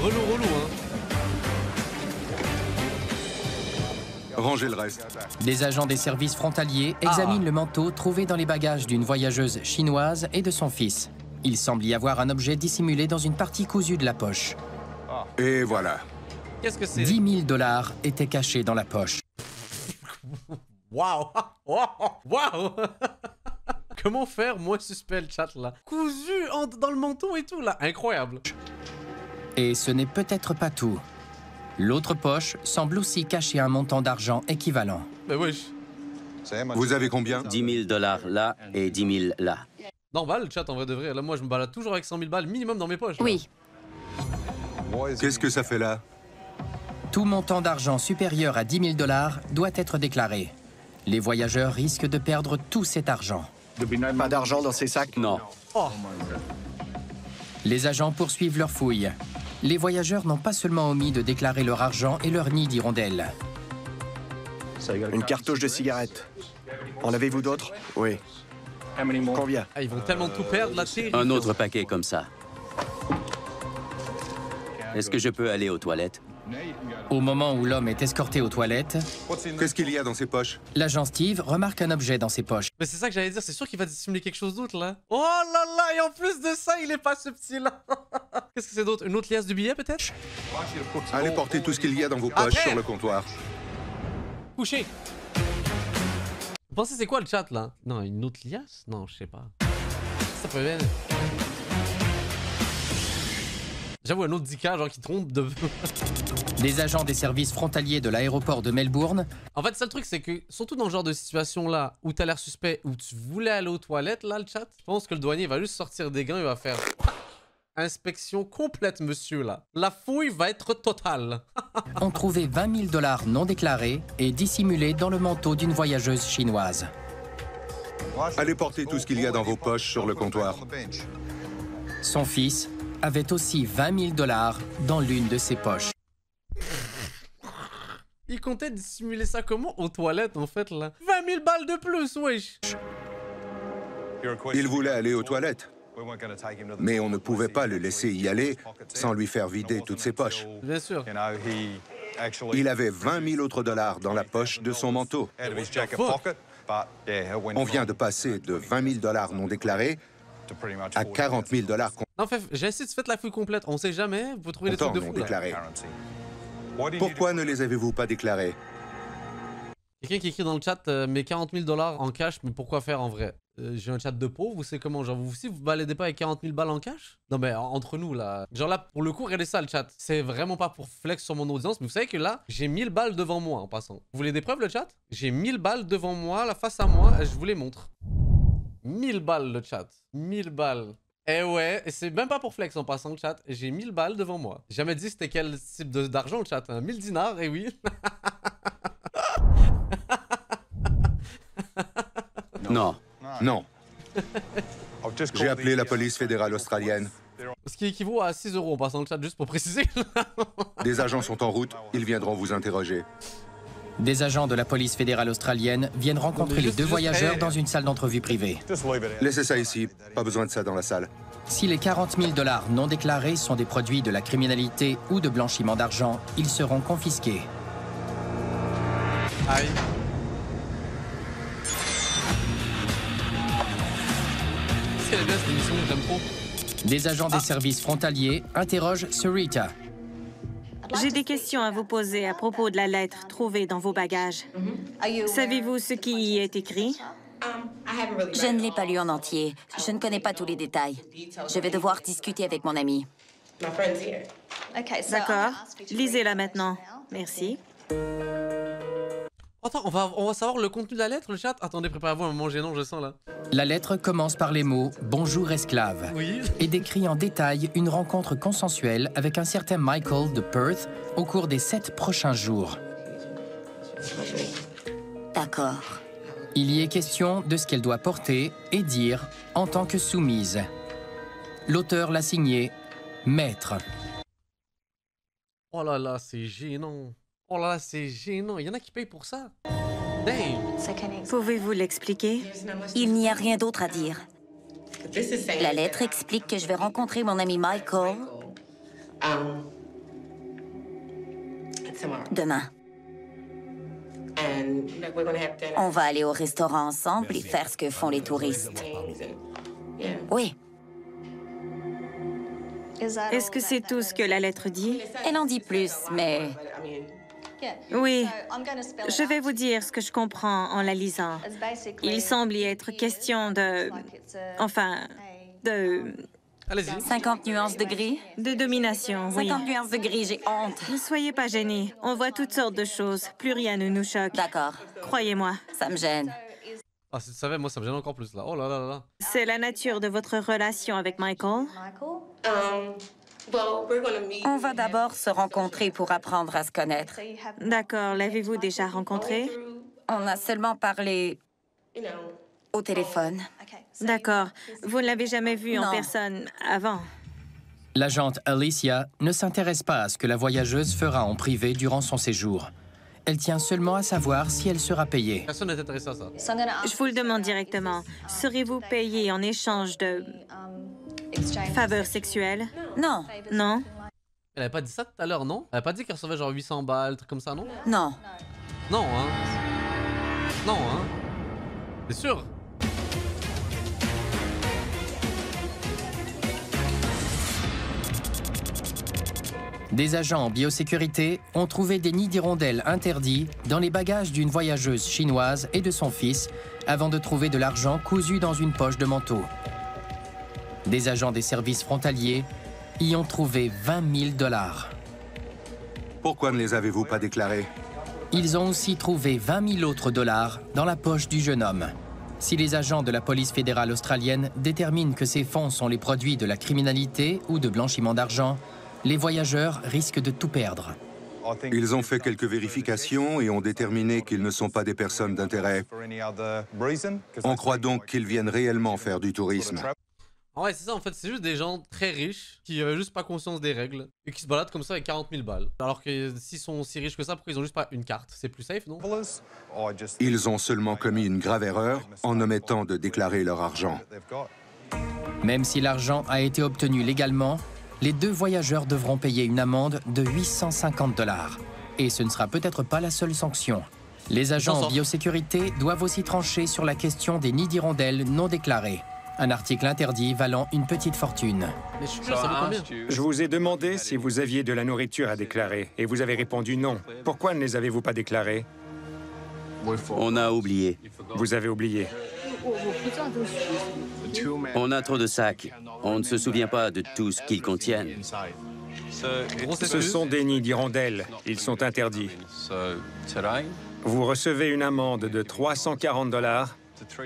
Relou, hein? Rangez le reste. Des agents des services frontaliers examinent le manteau trouvé dans les bagages d'une voyageuse chinoise et de son fils. Il semble y avoir un objet dissimulé dans une partie cousue de la poche. Et voilà. Qu'est-ce que c'est? 10 000 $ étaient cachés dans la poche. Waouh! Waouh! Comment faire moins suspect le chat là? Cousu dans le manteau et tout là. Incroyable. Et ce n'est peut-être pas tout. L'autre poche semble aussi cacher un montant d'argent équivalent. Mais wesh. Vous avez combien? 10 000 $ là et 10 000 là. Normal, le chat, en vrai de vrai. Là, moi, je me balade toujours avec 100 000 balles minimum dans mes poches. Là. Oui. Qu'est-ce que ça fait là? Tout montant d'argent supérieur à 10 000 $ doit être déclaré. Les voyageurs risquent de perdre tout cet argent. Pas d'argent dans ces sacs? Non. Oh. Les agents poursuivent leurs fouilles. Les voyageurs n'ont pas seulement omis de déclarer leur argent et leur nid d'hirondelles. Une cartouche de cigarettes. En avez-vous d'autres? Oui. Combien? Ils vont tellement tout perdre, là, terrible. Un autre paquet comme ça. Est-ce que je peux aller aux toilettes? Au moment où l'homme est escorté aux toilettes, Qu'est-ce qu'il y a dans ces poches? l'agent Steve remarque un objet dans ses poches. Mais c'est ça que j'allais dire, c'est sûr qu'il va dissimuler quelque chose d'autre, là. Oh là là, et en plus de ça, il est pas subtil. Qu'est-ce que c'est d'autre? Une autre liasse de billets, peut-être? Allez porter tout ce qu'il y a dans vos poches sur le comptoir. Couché. Vous pensez c'est quoi le chat, là? Non, une autre liasse? Non, je sais pas. Ça peut bien... J'avoue, un autre 10K, genre qui trompe de... Des agents des services frontaliers de l'aéroport de Melbourne. En fait, ça le truc, c'est que, surtout dans ce genre de situation-là, où t'as l'air suspect, où tu voulais aller aux toilettes, là, le chat, je pense que le douanier va juste sortir des gants, il va faire... Inspection complète, monsieur, là. La fouille va être totale. ont trouvé 20 000 $ non déclarés et dissimulés dans le manteau d'une voyageuse chinoise. Allez porter tout ce qu'il y a dans vos poches sur le comptoir. Son fils avait aussi 20 000 $ dans l'une de ses poches. Il comptait dissimuler ça comment? Aux toilettes, en fait, là. 20 000 balles de plus, wesh. Il voulait aller aux toilettes. Mais on ne pouvait pas le laisser y aller sans lui faire vider toutes ses poches. Bien sûr. Il avait 20 000 autres dollars dans la poche de son manteau. On vient de passer de 20 000 $ non déclarés à 40 000 $. En fait, j'ai essayé de faire la fouille complète. On sait jamais, vous trouvez des trucs de fou, déclarés. Pourquoi ne les avez-vous pas déclarés? Quelqu'un qui écrit dans le chat, mais 40 000 $ en cash, mais pourquoi faire en vrai? J'ai un chat de pauvre, vous savez comment? Genre, vous aussi, vous baladez pas avec 40 000 balles en cash? Non, mais entre nous, là. Genre là, pour le coup, regardez ça, le chat. C'est vraiment pas pour flex sur mon audience, mais vous savez que là, j'ai 1000 balles devant moi en passant. Vous voulez des preuves, le chat? J'ai 1000 balles devant moi, là, face à moi, et je vous les montre. 1000 balles, le chat. 1000 balles. Eh ouais, et c'est même pas pour flex en passant, le chat. J'ai 1000 balles devant moi. J'ai jamais dit c'était quel type d'argent, le chat. 1000 dinars, et oui. Non. Non. J'ai appelé la police fédérale australienne. Ce qui équivaut à 6 € en passant le chat, juste pour préciser. Des agents sont en route, ils viendront vous interroger. Des agents de la police fédérale australienne viennent rencontrer les deux voyageurs dans une salle d'entrevue privée. Laissez ça ici, pas besoin de ça dans la salle. Si les 40 000 $ non déclarés sont des produits de la criminalité ou de blanchiment d'argent, ils seront confisqués. Aïe. C'est bien cette émission, j'aime trop. Des agents des services frontaliers interrogent Sarita. J'ai des questions à vous poser à propos de la lettre trouvée dans vos bagages. Savez-vous ce qui y est écrit? Je ne l'ai pas lu en entier. Je ne connais pas tous les détails. Je vais devoir discuter avec mon ami. D'accord. Lisez-la maintenant. Merci. Attends, on va savoir le contenu de la lettre, le chat? Attendez, préparez-vous à un moment gênant, je sens là. La lettre commence par les mots « Bonjour esclave » et décrit en détail une rencontre consensuelle avec un certain Michael de Perth au cours des 7 prochains jours. D'accord. Il y est question de ce qu'elle doit porter et dire en tant que soumise. L'auteur l'a signé « Maître ». Oh là là, c'est gênant. Oh là là, c'est gênant. Il y en a qui payent pour ça. Damn. Pouvez-vous l'expliquer? Il n'y a rien d'autre à dire. La lettre explique que je vais rencontrer mon ami Michael demain. On va aller au restaurant ensemble et faire ce que font les touristes. Oui. Est-ce que c'est tout ce que la lettre dit? Elle en dit plus, mais... Oui. Je vais vous dire ce que je comprends en la lisant. Il semble y être question de... Enfin, de... Allez-y. 50 nuances de gris? De domination, oui. 50 nuances de gris, j'ai honte. Ne soyez pas gênés. On voit toutes sortes de choses. Plus rien ne nous choque. D'accord. Croyez-moi. Ça me gêne. Ah, si tu savais, moi, ça me gêne encore plus, là. Oh là là là là. C'est la nature de votre relation avec Michael? On va d'abord se rencontrer pour apprendre à se connaître. D'accord. L'avez-vous déjà rencontré? On a seulement parlé au téléphone. D'accord. Vous ne l'avez jamais vu en Non. personne avant? L'agente Alicia ne s'intéresse pas à ce que la voyageuse fera en privé durant son séjour. Elle tient seulement à savoir si elle sera payée. Personne n'est intéressé à ça. Je vous le demande directement. Serez-vous payé en échange de faveurs sexuelles? Non. Non? Elle avait pas dit ça tout à l'heure, non? Elle avait pas dit qu'elle recevait genre 800 balles, truc comme ça, non? Non. Non, hein? Non, hein? C'est sûr? Des agents en biosécurité ont trouvé des nids d'hirondelles interdits dans les bagages d'une voyageuse chinoise et de son fils avant de trouver de l'argent cousu dans une poche de manteau. Des agents des services frontaliers y ont trouvé 20 000 $. Pourquoi ne les avez-vous pas déclarés? Ils ont aussi trouvé 20 000 autres dollars dans la poche du jeune homme. Si les agents de la police fédérale australienne déterminent que ces fonds sont les produits de la criminalité ou de blanchiment d'argent, les voyageurs risquent de tout perdre. Ils ont fait quelques vérifications et ont déterminé qu'ils ne sont pas des personnes d'intérêt. On croit donc qu'ils viennent réellement faire du tourisme. Ah ouais, c'est ça, en fait, c'est juste des gens très riches qui avaient juste pas conscience des règles et qui se baladent comme ça avec 40 000 balles. Alors que s'ils sont si riches que ça, pourquoi ils ont juste pas une carte? C'est plus safe, non? Ils ont seulement commis une grave erreur en omettant de déclarer leur argent. Même si l'argent a été obtenu légalement, les deux voyageurs devront payer une amende de 850 $. Et ce ne sera peut-être pas la seule sanction. Les agents en biosécurité doivent aussi trancher sur la question des nids d'hirondelles non déclarés. Un article interdit valant une petite fortune. Mais je suis sûr, ça vaut combien? Je vous ai demandé si vous aviez de la nourriture à déclarer et vous avez répondu non. Pourquoi ne les avez-vous pas déclarés? On a oublié. Vous avez oublié. On a trop de sacs. On ne se souvient pas de tout ce qu'ils contiennent. Ce sont des nids d'hirondelles. Ils sont interdits. Vous recevez une amende de 340 $,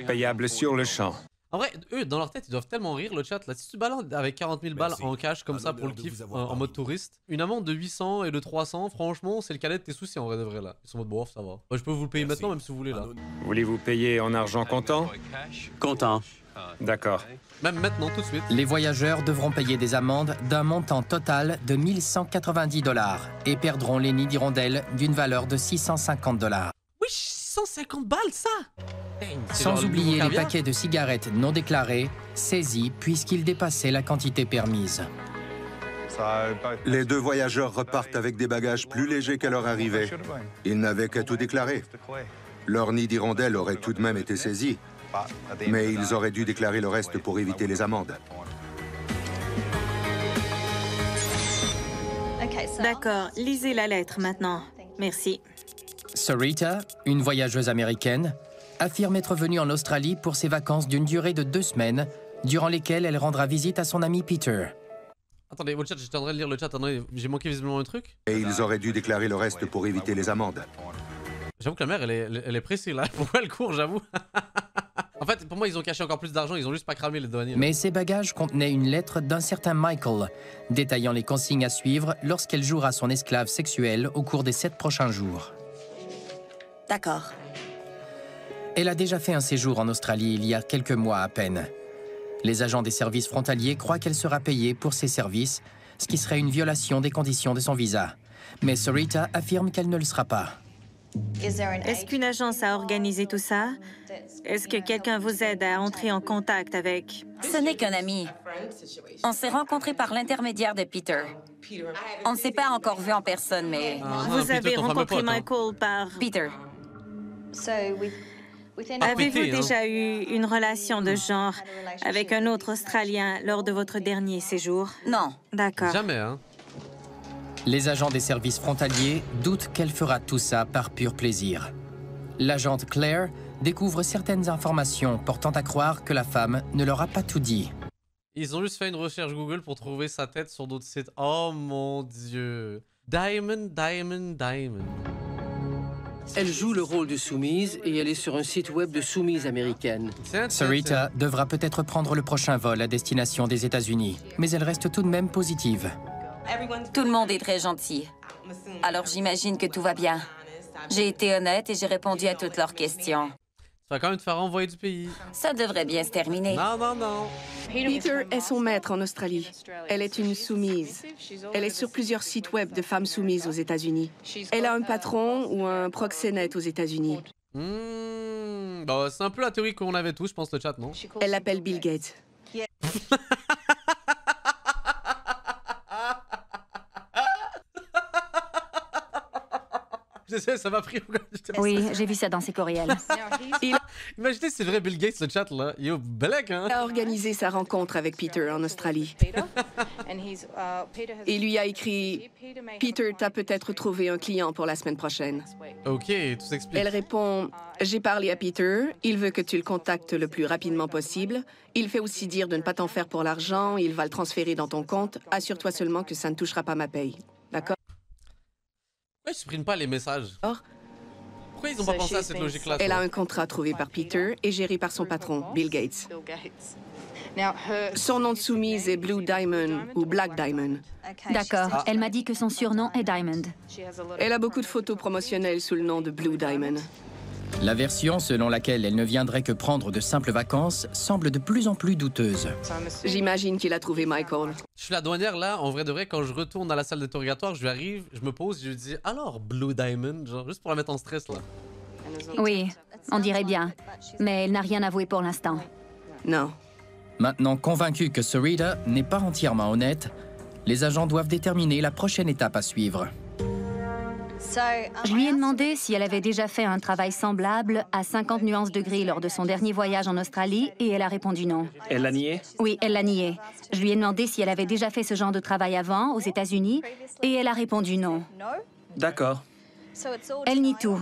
payable sur le champ. En vrai, eux, dans leur tête, ils doivent tellement rire, le chat. Là, si tu balances avec 40 000 balles en cash, comme ça, pour le kiff, en mode touriste, une amende de 800 et de 300, franchement, c'est le cadet de tes soucis, en vrai de vrai, là. Ils sont en mode, bof, ça va. Je peux vous le payer maintenant, même si vous voulez, là. Voulez-vous payer en argent comptant? Comptant. D'accord. Même maintenant, tout de suite. Les voyageurs devront payer des amendes d'un montant total de 1190 $ et perdront les nids d'hirondelles d'une valeur de 650 $. Oui, 150 balles, ça! Sans oublier les paquets de cigarettes non déclarés, saisis puisqu'ils dépassaient la quantité permise. Les deux voyageurs repartent avec des bagages plus légers qu'à leur arrivée. Ils n'avaient qu'à tout déclarer. Leur nid d'hirondelle aurait tout de même été saisi, mais ils auraient dû déclarer le reste pour éviter les amendes. D'accord, lisez la lettre maintenant. Merci. Sarita, une voyageuse américaine, affirme être venue en Australie pour ses vacances d'une durée de 2 semaines, durant lesquelles elle rendra visite à son ami Peter. Attendez, votre chat, j'étais en train de lire le chat, attendez, j'ai manqué visiblement un truc. Et ils auraient dû déclarer le reste pour éviter les amendes. J'avoue que la mère, elle est pressée là, pourquoi elle court, j'avoue. En fait, pour moi, ils ont caché encore plus d'argent, ils ont juste pas cramé les douaniers. Mais ses bagages contenaient une lettre d'un certain Michael, détaillant les consignes à suivre lorsqu'elle jouera son esclave sexuelle au cours des 7 prochains jours. D'accord. Elle a déjà fait un séjour en Australie il y a quelques mois à peine. Les agents des services frontaliers croient qu'elle sera payée pour ses services, ce qui serait une violation des conditions de son visa. Mais Sarita affirme qu'elle ne le sera pas. Est-ce qu'une agence a organisé tout ça? Est-ce que quelqu'un vous aide à entrer en contact avec... Ce n'est qu'un ami. On s'est rencontrés par l'intermédiaire de Peter. On ne s'est pas encore vu en personne, mais... Vous avez rencontré Michael par... Peter. Avez-vous déjà eu une relation de genre avec un autre Australien lors de votre dernier séjour? Non. D'accord. Jamais, hein. Les agents des services frontaliers doutent qu'elle fera tout ça par pur plaisir. L'agente Claire découvre certaines informations portant à croire que la femme ne leur a pas tout dit. Ils ont juste fait une recherche Google pour trouver sa tête sur d'autres sites. Oh mon dieu. Diamond. Elle joue le rôle de soumise et elle est sur un site web de soumise américaine. Sarita devra peut-être prendre le prochain vol à destination des États-Unis, mais elle reste tout de même positive. Tout le monde est très gentil. Alors j'imagine que tout va bien. J'ai été honnête et j'ai répondu à toutes leurs questions. Ça va quand même te faire renvoyer du pays. Ça devrait bien se terminer. Non. Peter est son maître en Australie. Elle est une soumise. Elle est sur plusieurs sites web de femmes soumises aux États-Unis. Elle a un patron ou un proxénète aux États-Unis. Bah, c'est un peu la théorie qu'on avait tous, je pense, le chat, non? Elle l'appelle Bill Gates. Je sais, ça m'a pris. Oui, j'ai vu ça dans ses courriels. Imaginez, c'est vrai Bill Gates, le chat, là. Yo, belek, hein? Il a organisé sa rencontre avec Peter en Australie. Et lui a écrit « Peter, t'as peut-être trouvé un client pour la semaine prochaine. » Ok, tout s'explique. Elle répond « J'ai parlé à Peter. Il veut que tu le contactes le plus rapidement possible. Il fait aussi dire de ne pas t'en faire pour l'argent. Il va le transférer dans ton compte. Assure-toi seulement que ça ne touchera pas ma paye. D'accord? » Pourquoi ils suppriment pas les messages? Pourquoi ils n'ont pas pensé à cette logique-là? Elle a un contrat trouvé par Peter et géré par son patron, Bill Gates. Son nom de soumise est Blue Diamond ou Black Diamond. D'accord. Elle m'a dit que son surnom est Diamond. Elle a beaucoup de photos promotionnelles sous le nom de Blue Diamond. La version selon laquelle elle ne viendrait que prendre de simples vacances semble de plus en plus douteuse. J'imagine qu'il a trouvé Michael. Je suis la douanière là, en vrai de vrai, quand je retourne dans la salle d'interrogatoire, je lui arrive, je me pose, je lui dis alors Blue Diamond, genre juste pour la mettre en stress là. Oui, on dirait bien. Mais elle n'a rien avoué pour l'instant. Non. Maintenant convaincue que Sarita n'est pas entièrement honnête, les agents doivent déterminer la prochaine étape à suivre. Je lui ai demandé si elle avait déjà fait un travail semblable à 50 nuances de gris lors de son dernier voyage en Australie et elle a répondu non. Elle l'a nié? Oui, elle l'a nié. Je lui ai demandé si elle avait déjà fait ce genre de travail avant, aux États-Unis, et elle a répondu non. D'accord. Elle nie tout.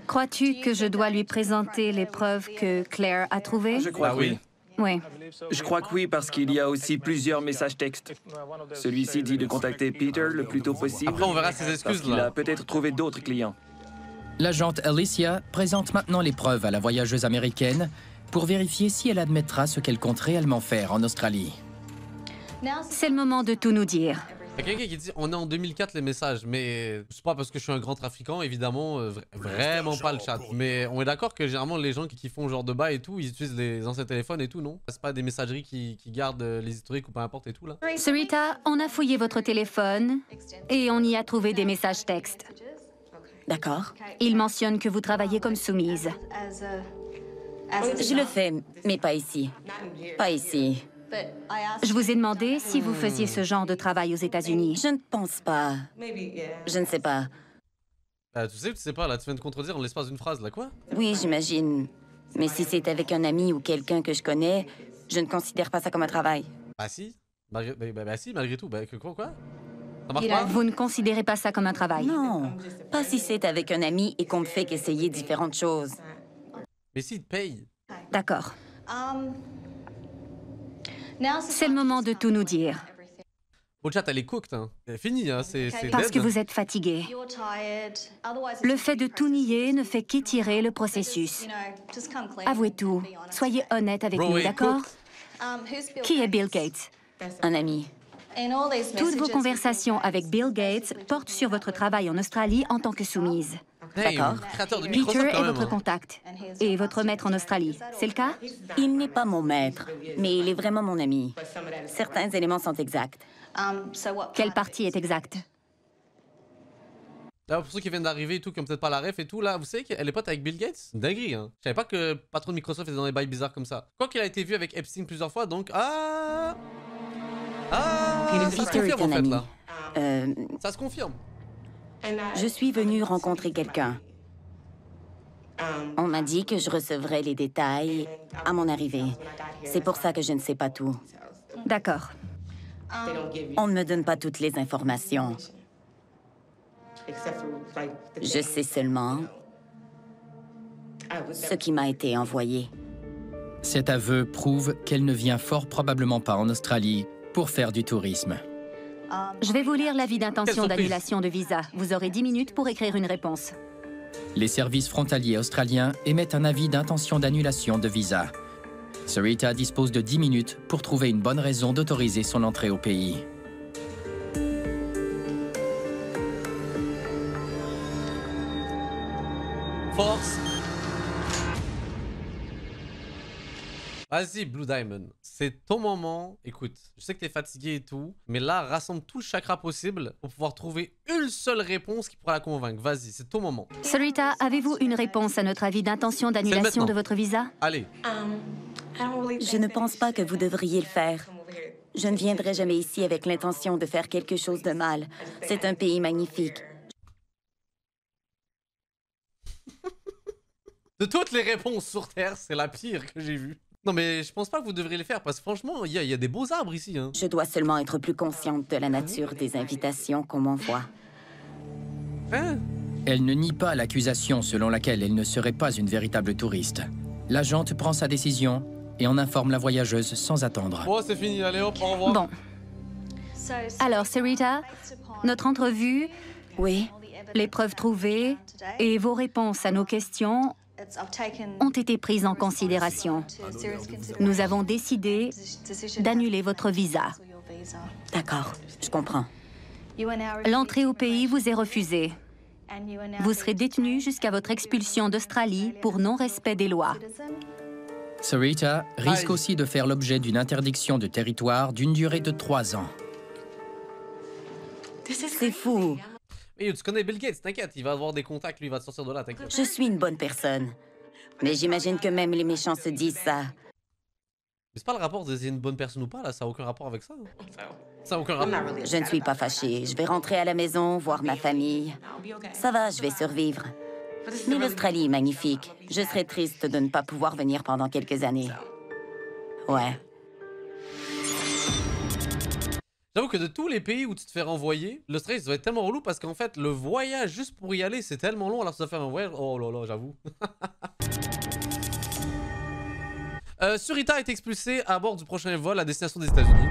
Crois-tu que je dois lui présenter les preuves que Claire a trouvées? Je crois que oui. Oui. Je crois que oui, parce qu'il y a aussi plusieurs messages textes. Celui-ci dit de contacter Peter le plus tôt possible. Après, on verra ses excuses, parce qu'il là. a peut-être trouvé d'autres clients. L'agente Alicia présente maintenant les preuves à la voyageuse américaine pour vérifier si elle admettra ce qu'elle compte réellement faire en Australie. C'est le moment de tout nous dire. Il y a quelqu'un qui dit on est en 2004 les messages, mais c'est pas parce que je suis un grand trafiquant, évidemment, vraiment pas le chat. Mais on est d'accord que généralement les gens qui font genre de bail et tout, ils utilisent les anciens téléphones et tout, non? C'est pas des messageries qui gardent les historiques ou peu importe et tout là? Sarita, on a fouillé votre téléphone et on y a trouvé des messages textes. D'accord. Il mentionne que vous travaillez comme soumise. Je le fais, mais pas ici. Pas ici. Je vous ai demandé si vous faisiez ce genre de travail aux États-Unis. Je ne pense pas. Je ne sais pas. Tu sais ou tu sais pas, là, tu viens de contredire en l'espace d'une phrase, là, quoi? Oui, j'imagine. Mais si c'est avec un ami ou quelqu'un que je connais, je ne considère pas ça comme un travail. Bah si. Si, malgré tout. Quoi? Ça marche pas? Vous ne considérez pas ça comme un travail? Non, pas si c'est avec un ami et qu'on me fait qu'essayer différentes choses. Mais si, il te paye. D'accord. C'est le moment de tout nous dire. Au chat, elle est cooked, hein. Elle est finie, hein. C'est Parce dead. que vous êtes fatigué. Le fait de tout nier ne fait qu'étirer le processus. Avouez tout. Soyez honnête avec nous, d'accord? Qui est Bill Gates? Un ami. Toutes vos conversations avec Bill Gates portent sur votre travail en Australie en tant que soumise. D'accord. Créateur de Peter Microsoft, est quand même, votre hein. contact et votre maître en Australie. C'est le cas? Il n'est pas mon maître, mais il est vraiment mon ami. Certains éléments sont exacts. Quelle partie est exacte? Là, pour ceux qui viennent d'arriver et tout, qui ont peut-être pas la ref et tout, là, vous savez qu'elle est pote avec Bill Gates? Une dinguerie, hein. Je savais pas que le patron de Microsoft était dans des bails bizarres comme ça. Quoi qu'il a été vu avec Epstein plusieurs fois, donc... ça se Peter est confirme, en un fait, ami. là. Ça se confirme. Je suis venue rencontrer quelqu'un. On m'a dit que je recevrais les détails à mon arrivée. C'est pour ça que je ne sais pas tout. D'accord. On ne me donne pas toutes les informations. Je sais seulement ce qui m'a été envoyé. Cet aveu prouve qu'elle ne vient fort probablement pas en Australie pour faire du tourisme. Je vais vous lire l'avis d'intention Quelle surprise. d'annulation de visa. Vous aurez 10 minutes pour écrire une réponse. Les services frontaliers australiens émettent un avis d'intention d'annulation de visa. Sarita dispose de 10 minutes pour trouver une bonne raison d'autoriser son entrée au pays. Force. Vas-y, Blue Diamond. C'est ton moment. Écoute, je sais que t'es fatigué et tout, mais là, rassemble tout le chakra possible pour pouvoir trouver une seule réponse qui pourra la convaincre. Vas-y, c'est ton moment. Sarita, avez-vous une réponse à notre avis d'intention d'annulation maintenant. de votre visa? Allez. Je ne pense pas que vous devriez le faire. Je ne viendrai jamais ici avec l'intention de faire quelque chose de mal. C'est un pays magnifique. De toutes les réponses sur Terre, c'est la pire que j'ai vue. Non, mais je pense pas que vous devriez les faire parce que franchement, il y a des beaux arbres ici. Hein. Je dois seulement être plus consciente de la nature des invitations qu'on m'envoie. Hein? Elle ne nie pas l'accusation selon laquelle elle ne serait pas une véritable touriste. L'agente prend sa décision et en informe la voyageuse sans attendre. Oh, c'est fini. Allez, hop, au revoir. Bon. Alors, Sarita, notre entrevue, oui, les preuves trouvées et vos réponses à nos questions ont été prises en considération. Nous avons décidé d'annuler votre visa. D'accord, je comprends. L'entrée au pays vous est refusée. Vous serez détenu jusqu'à votre expulsion d'Australie pour non-respect des lois. Sarita risque aussi de faire l'objet d'une interdiction de territoire d'une durée de 3 ans. C'est fou. Mais tu connais Bill Gates, t'inquiète, il va avoir des contacts, lui, il va te sortir de là, t'inquiète. Je suis une bonne personne. Mais j'imagine que même les méchants se disent ça. Mais c'est pas le rapport de si c'est une bonne personne ou pas, là, ça a aucun rapport avec ça. Ça a aucun rapport. Je ne suis pas fâchée. Je vais rentrer à la maison, voir ma famille. Ça va, je vais survivre. Mais l'Australie est magnifique. Je serais triste de ne pas pouvoir venir pendant quelques années. Ouais. J'avoue que de tous les pays où tu te fais renvoyer, l'Australie, ça doit être tellement relou parce qu'en fait, le voyage juste pour y aller, c'est tellement long alors que ça fait un voyage. Oh là là, j'avoue. Surita est expulsé à bord du prochain vol à destination des États-Unis.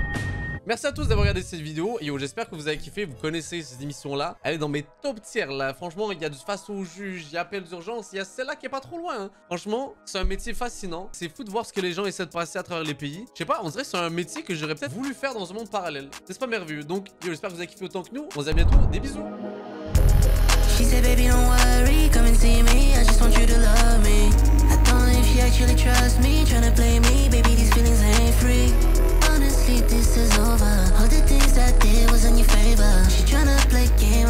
Merci à tous d'avoir regardé cette vidéo. Yo, j'espère que vous avez kiffé. Vous connaissez cette émission-là. Elle est dans mes top tiers là. Franchement, il y a du face au juge, il y a appel d'urgence, il y a celle-là qui est pas trop loin. Hein. Franchement, c'est un métier fascinant. C'est fou de voir ce que les gens essaient de passer à travers les pays. Je sais pas, on dirait que c'est un métier que j'aurais peut-être voulu faire dans un monde parallèle. C'est pas merveilleux. Donc, yo, j'espère que vous avez kiffé autant que nous. On se dit à bientôt. Des bisous. She said, baby, don't worry, come and see me. I just want you to love me. I don't know if you actually trust me. Tryna play me, baby, these feelings ain't free. Honestly, this is over. All the things I did was in your favor. She tryna play games.